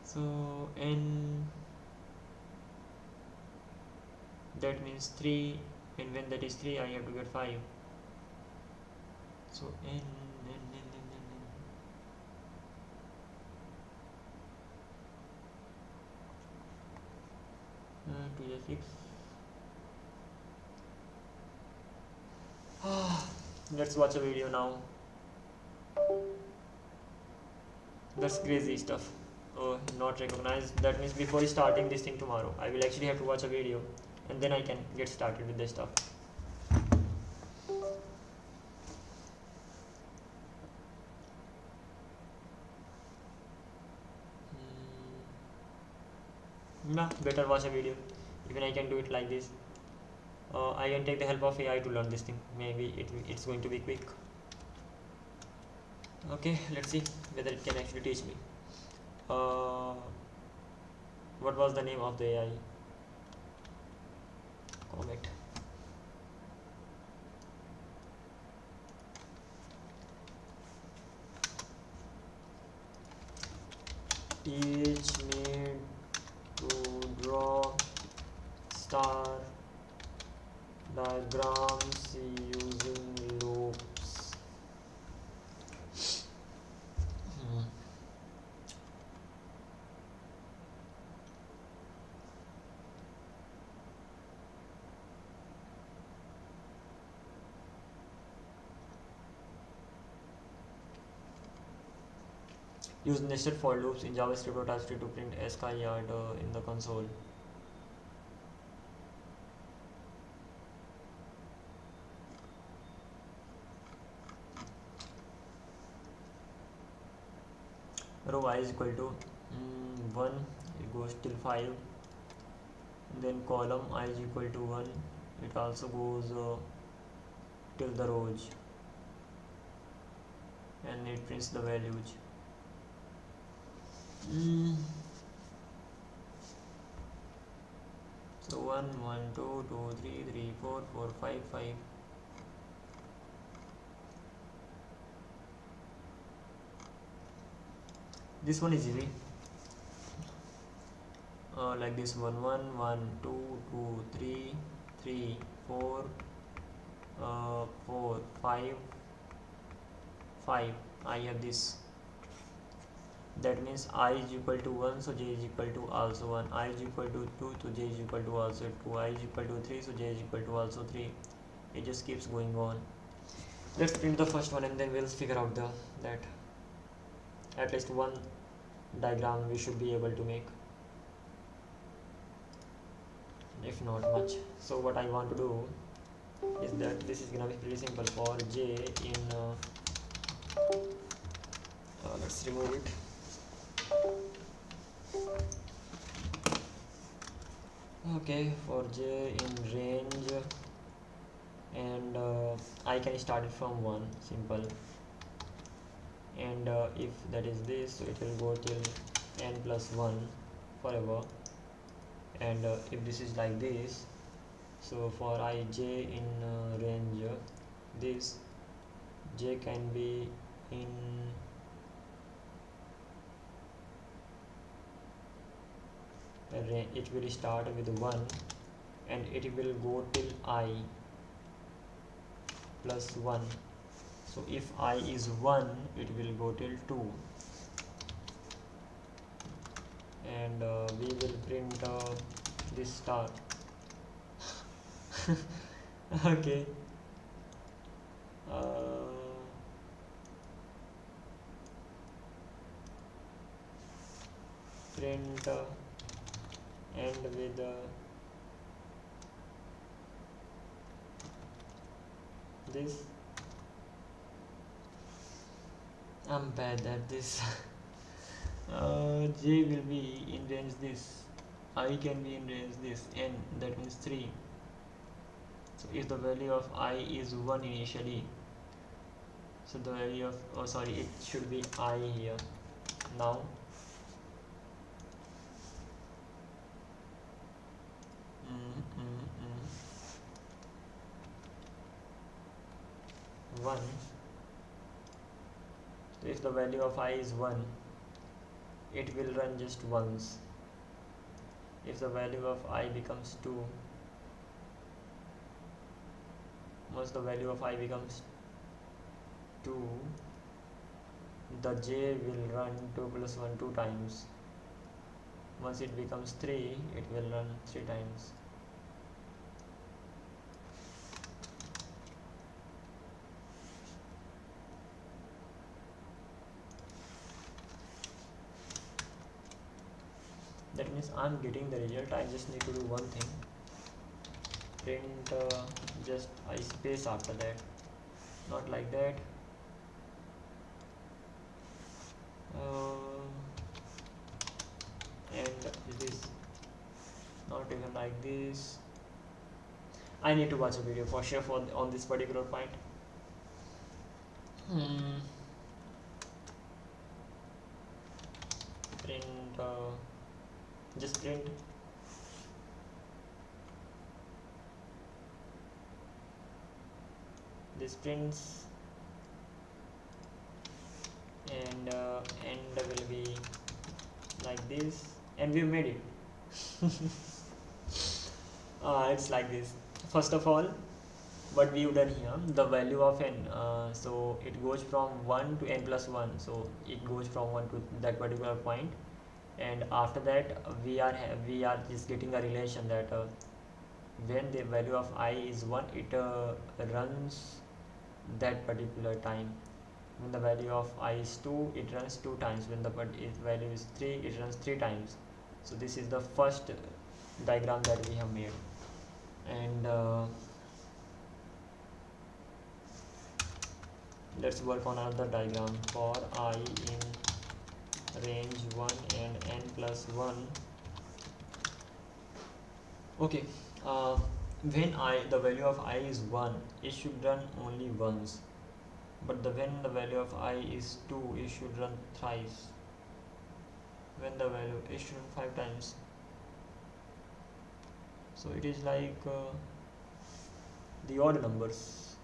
So n, that means 3, and when that is 3 I have to get 5. So n 2 is 6. Let's watch a video now. That's crazy stuff. Oh, not recognized. That means before starting this thing tomorrow, I will actually have to watch a video, and then I can get started with this stuff. Nah, better watch a video. Even I can do it like this. I can take the help of AI to learn this thing. Maybe it's going to be quick. Okay, let's see whether it can actually teach me. What was the name of the AI? Comet. Teach me to draw star diagrams using loops. Use nested for loops in JavaScript or TypeScript to print SkyYard in the console. Row I is equal to 1, it goes till 5. Then column I is equal to 1, it also goes till the rows, and it prints the values. So 1, 1, 2, 2, 3, 3, 4, 4, 5, 5. This one is easy. Like this 1, 1, 1, 2, 2, 3, 3, 4, 4, 5, 5. I have this. That means I is equal to 1, so j is equal to also 1. I is equal to 2, so j is equal to also 2. I is equal to 3, so j is equal to also 3. It just keeps going on. Let's print the first one, and then we'll figure out that at least one diagram we should be able to make, if not much. So what I want to do is that this is gonna be pretty simple. For j in Let's remove it. Okay, for j in range, and I can start it from 1, simple, and if that is this, so it will go till n plus 1 forever, and if this is like this, so for ij in range, this j can be in it will start with 1 and it will go till I plus 1. So if I is 1, it will go till 2, and we will print this star. Okay, print end with this. I'm bad at this. J will be in range this, I can be in range this, n, that means 3. So if the value of I is 1 initially, so the value of, oh sorry, it should be I here. Now 1. So if the value of I is 1, it will run just once. If the value of I becomes 2, once the value of I becomes 2, the j will run 2 plus 1 2 times. Once it becomes 3, it will run 3 times. That means I'm getting the result. I just need to do one thing, print just a space after that, not like that, and it is not even like this. I need to watch a video for sure for on this particular point. Print just print this prints, and end will be like this, and we made it. It's like this. First of all, what we've done here, the value of n, so it goes from 1 to n plus 1, so it goes from 1 to that particular point, and after that we are just getting a relation that when the value of I is 1, it runs that particular time. When the value of I is 2, it runs 2 times. When the value is 3, it runs 3 times. So this is the first diagram that we have made, and let's work on another diagram for I in range 1 and n plus 1. Okay, when the value of I is 1, it should run only once, but when the value of I is 2, it should run thrice. When the value, it should run 5 times. So it is like the odd numbers.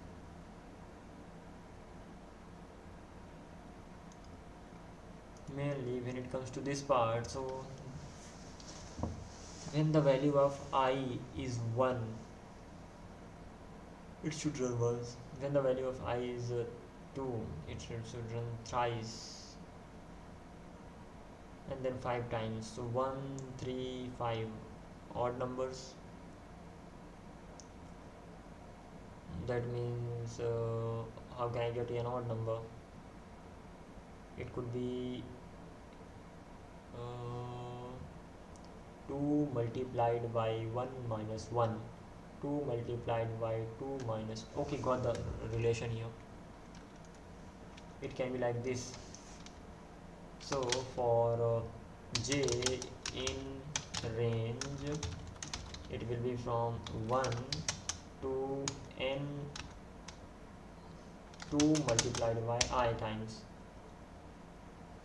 Mainly when it comes to this part, so when the value of I is 1, it should run once. When the value of I is 2, it should run thrice, and then 5 times. So 1, 3, 5, odd numbers. That means how can I get an odd number? It could be 2 multiplied by 1 minus 1, 2 multiplied by 2 minus, okay, got the relation here. it can be like this. So for j in range, it will be from 1 to n 2 multiplied by I times.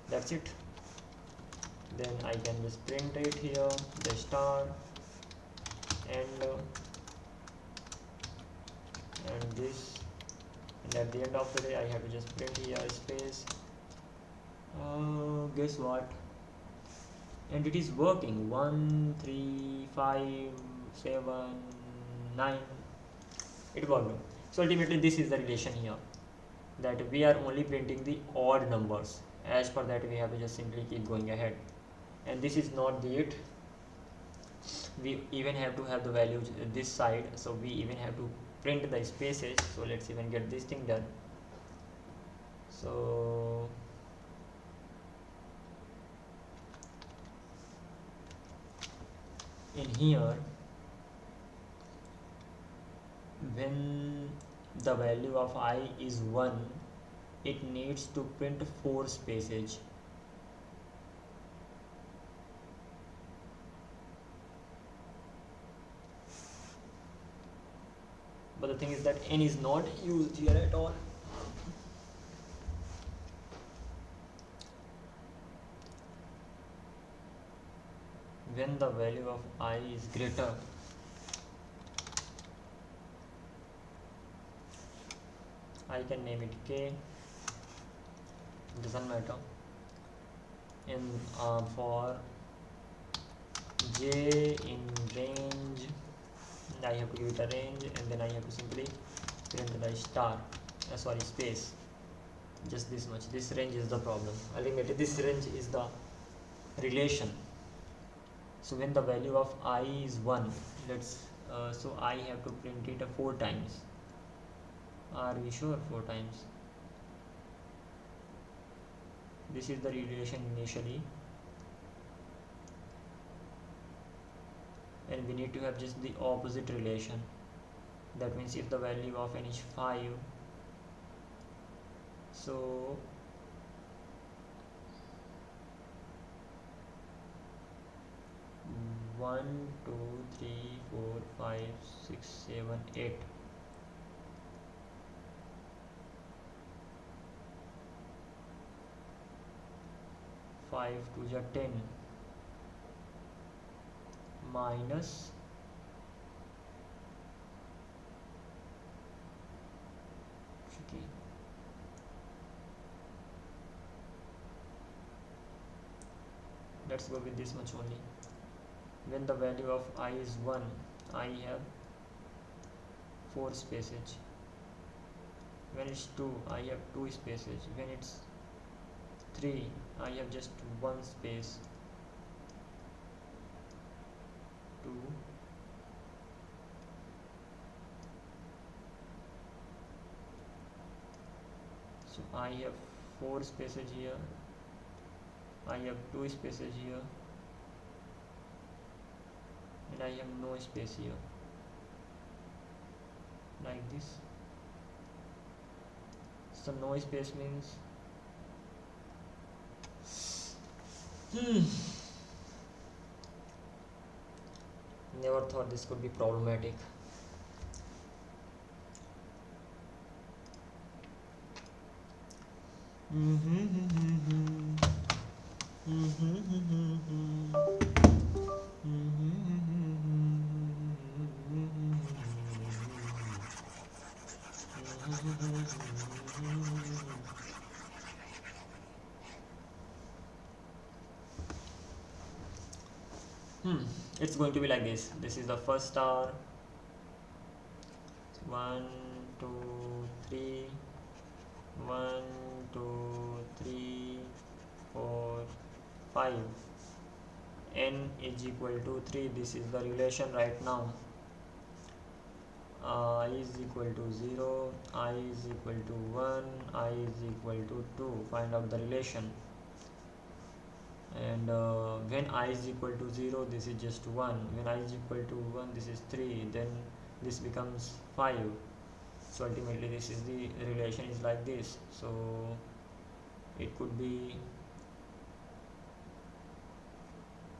That's it. Then I can just print it here, the star, and this, and at the end of the day I have to just print here space. Guess what? And it is working. 1 3 5 7 9. It worked. So ultimately this is the relation here, that we are only printing the odd numbers. As per that, we have to just simply keep going ahead. And this is not the it. We even have to have the values this side, so we even have to print the spaces. So let's even get this thing done. So in here, when the value of I is 1, it needs to print 4 spaces. But the thing is that n is not used here at all. When the value of I is greater, I can name it k, doesn't matter. And for j in range, I have to give it a range, and then I have to simply print the star, space, just this much. This range is the problem. Ultimately this range is the relation. So when the value of I is 1, so I have to print it 4 times. Are we sure? 4 times. This is the relation initially, and we need to have just the opposite relation. That means if the value of n is 5, so one, 2, 3, 4, 5, 6, 7, 8. Five to the 10 minus tricky. Let's go with this much only. When the value of I is 1, I have 4 spaces. When it's 2, I have 2 spaces. When it's 3, I have just 1 space. 2, so I have 4 spaces here, I have 2 spaces here, and I have no space here, like this. So no space means never thought this could be problematic. It's going to be like this. This is the first star. 1 2 3 1 2 3 4 5. N is equal to 3. This is the relation right now. I is equal to 0, I is equal to 1, I is equal to 2. Find out the relation. And when I is equal to 0, this is just 1. When I is equal to 1, this is 3. Then this becomes 5. So ultimately this is the relation is like this. So it could be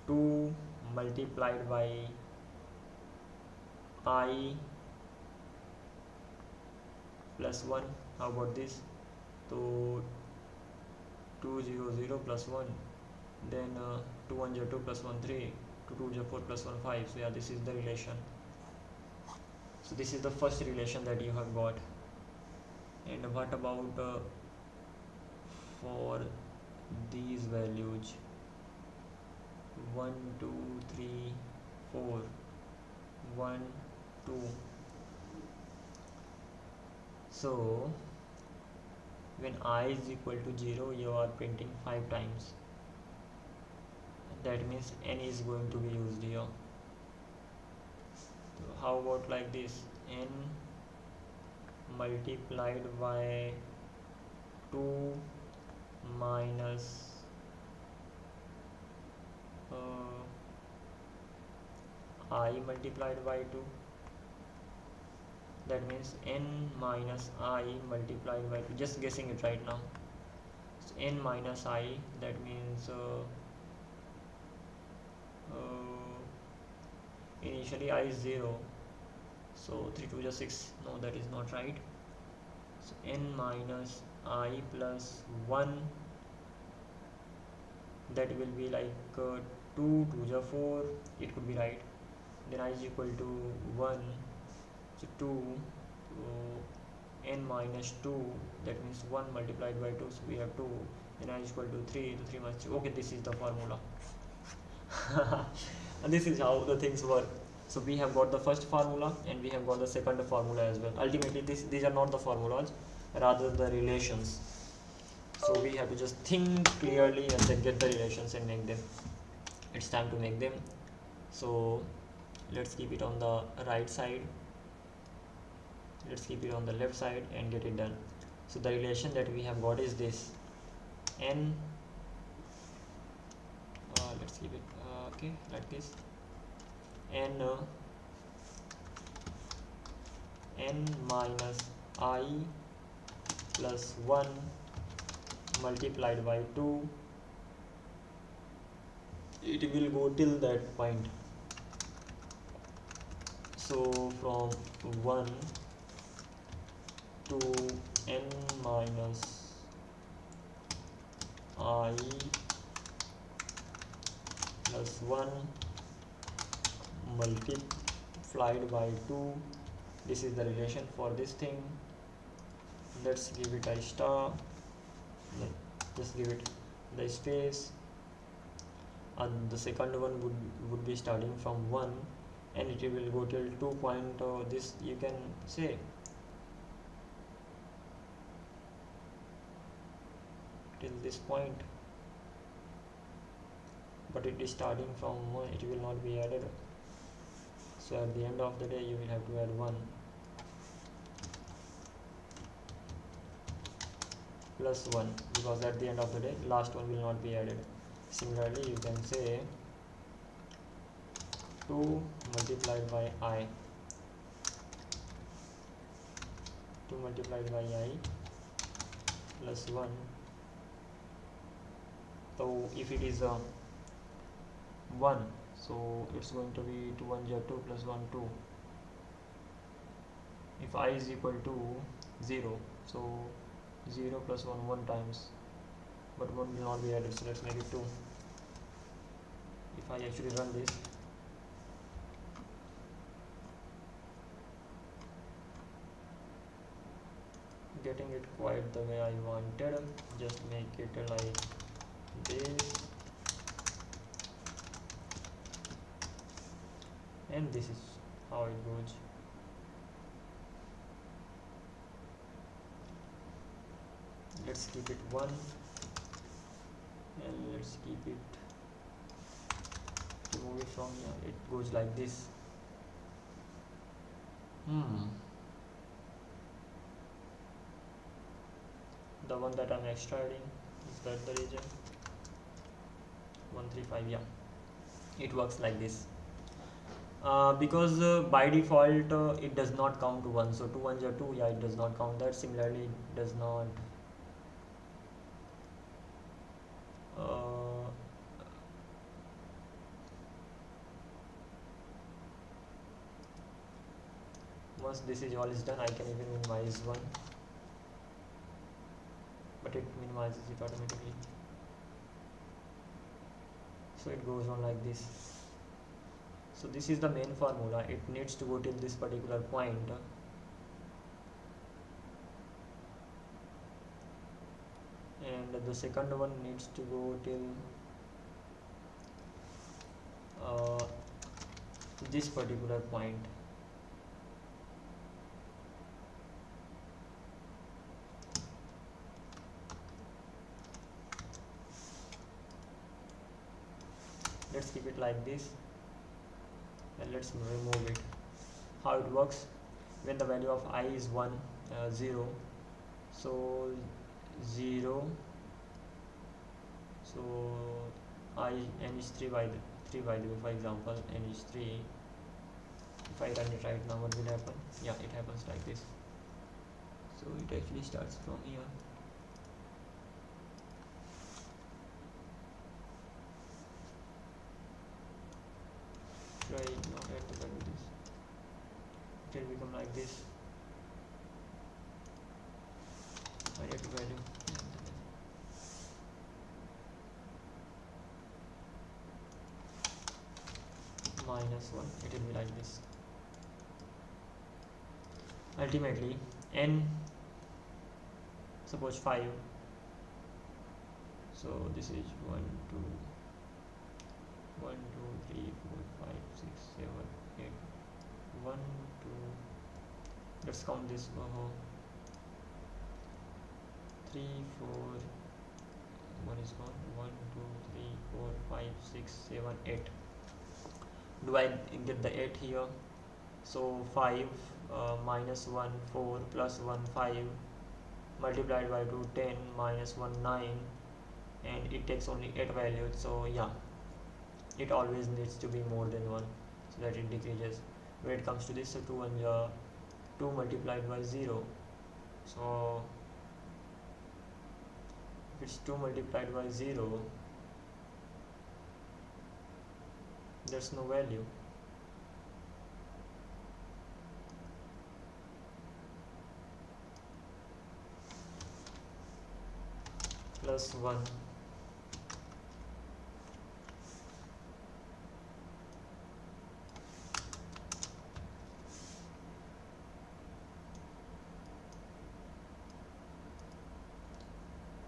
2 multiplied by I plus 1. How about this? So 200 plus 1, then 2 1 0 2 plus 1 3, 2 2 0 4 plus 1 5. So yeah, this is the relation. So this is the first relation that you have got. And what about for these values? 1 2 3 4 1 2. So when I is equal to 0, you are printing 5 times. That means n is going to be used here. So how about like this? N multiplied by 2 minus I multiplied by 2. That means n minus I multiplied by 2. Just guessing it right now. So n minus I, that means initially I is 0. So 3 2 is 6. No, that is not right. So n minus I plus 1. That will be like 2 2 is 4. It could be right. Then I is equal to 1. So 2, so n minus 2, that means 1 multiplied by 2, so we have 2. Then I is equal to 3, so 3 minus 2. Okay, this is the formula. And this is how the things work. So we have got the first formula and we have got the second formula as well. Ultimately these are not the formulas, rather the relations. So we have to just think clearly and then get the relations and make them. It's time to make them. So let's keep it on the right side, let's keep it on the left side and get it done. So the relation that we have got is this: n, let's keep it okay like this, n minus I plus 1 multiplied by 2. It will go till that point. So from 1 to n minus I plus 1 multiplied by 2. This is the relation for this thing. Let's give it a star, just give it the space, and the second one would be starting from 1 and it will go till 2 point this you can say till this point, but it is starting from 1, it will not be added. So at the end of the day you will have to add 1 plus 1, because at the end of the day last one will not be added. Similarly you can say 2 multiplied by I, 2 multiplied by I plus 1. So if it is 1, so it's going to be 2 1 2 plus 1 2. If I is equal to 0, so 0 plus 1 1 times, but 1 will not be added, so let's make it 2. If I actually run this, getting it quite the way I wanted, just make it like this, and this is how it goes. Let's keep it 1 and let's keep it, remove it from here, it goes like this. The one that I'm extracting, is that the region 135? Yeah, it works like this. Because by default it does not count to 1, so 2 1 2, yeah, it does not count that. Similarly it does not uh, once this is all is done, I can even minimize one, but it minimizes it automatically. So it goes on like this. So this is the main formula. It needs to go till this particular point, and the second one needs to go till this particular point. Let's keep it like this, and let's remove it. How it works: when the value of I is 1, 0, so 0, so I n is 3 by the way, for example, n is 3. If I run it right now, what will happen? Yeah, it happens like this. So it actually starts from here. Right now, I have to value this. It will become like this. I have to value -1. It will be like this. Ultimately, n, suppose 5. So this is 1, 2, 1, 2, 3, 4, 5, 6, 7, 8. 1, 2. Let's count this. 3, 4. 1 is gone. 1, 2, 3, 4, 5, 6, 7, 8. Do I get the 8 here? So 5 -1 4 plus 1 5 multiplied by 2 10 -1 9, and it takes only 8 values. So yeah, it always needs to be more than 1 so that it decreases. When it comes to this, so 2 multiplied by 0. So if it's 2 multiplied by 0, there's no value. Plus 1.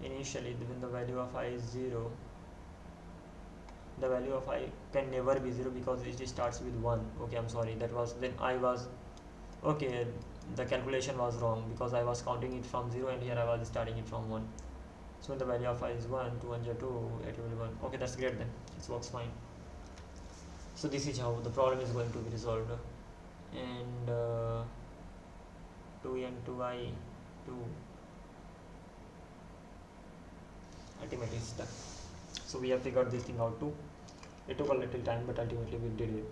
Initially, when the value of I is 0, the value of I can never be 0 because it starts with 1. Okay, I'm sorry, that was then I was okay, the calculation was wrong because I was counting it from 0 and here I was starting it from 1. So when the value of I is 1, 2 1 2, it will be 1. Okay, that's great then, it works fine. So this is how the problem is going to be resolved, and 2n 2i 2 ultimately is done. So we have figured this thing out too. It took a little time, but ultimately we did it.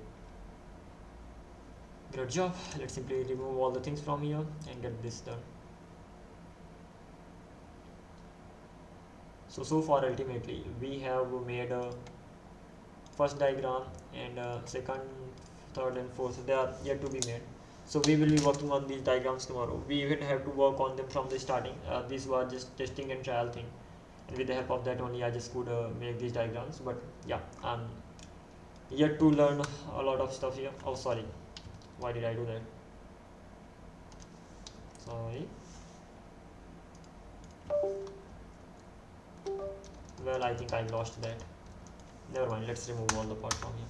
Great job. Let's simply remove all the things from here and get this done. So far ultimately we have made a first diagram, and second, third and fourth, they are yet to be made. So we will be working on these diagrams tomorrow. We even have to work on them from the starting. These were just testing and trial thing, and with the help of that only I just could make these diagrams. But yeah, I'm yet to learn a lot of stuff here. Oh sorry, why did I do that? Sorry. Well, I think I lost that. Never mind, let's remove all the part from here.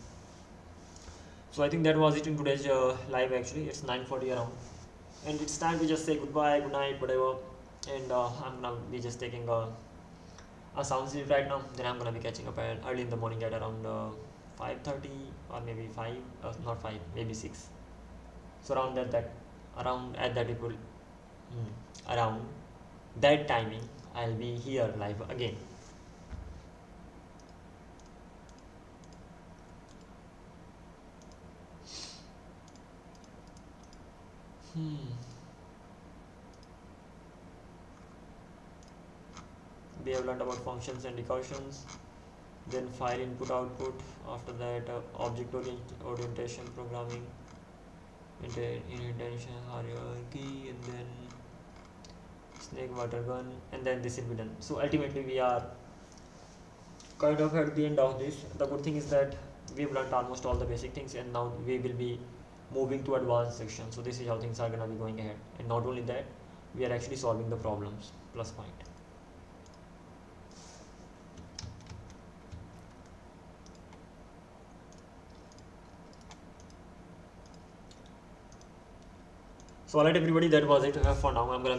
So I think that was it in today's live. Actually it's 9:40 around, and it's time to just say goodbye, good night, whatever. And I'm gonna be just taking a sound sleep right now. Then I'm gonna be catching up early in the morning at around 5:30 or maybe 5, not 5, maybe 6. So around that it will around that timing I'll be here live again. we have learned about functions and recursions, then file input output, after that object orientation programming, indentation hierarchy, and then snake water gun, and then this will be done. So ultimately we are kind of at the end of this. The good thing is that we've learned almost all the basic things, and now we will be moving to advanced section. So this is how things are going to be going ahead, and not only that, we are actually solving the problems. Plus point. So alright everybody, that was it for now. I'm gonna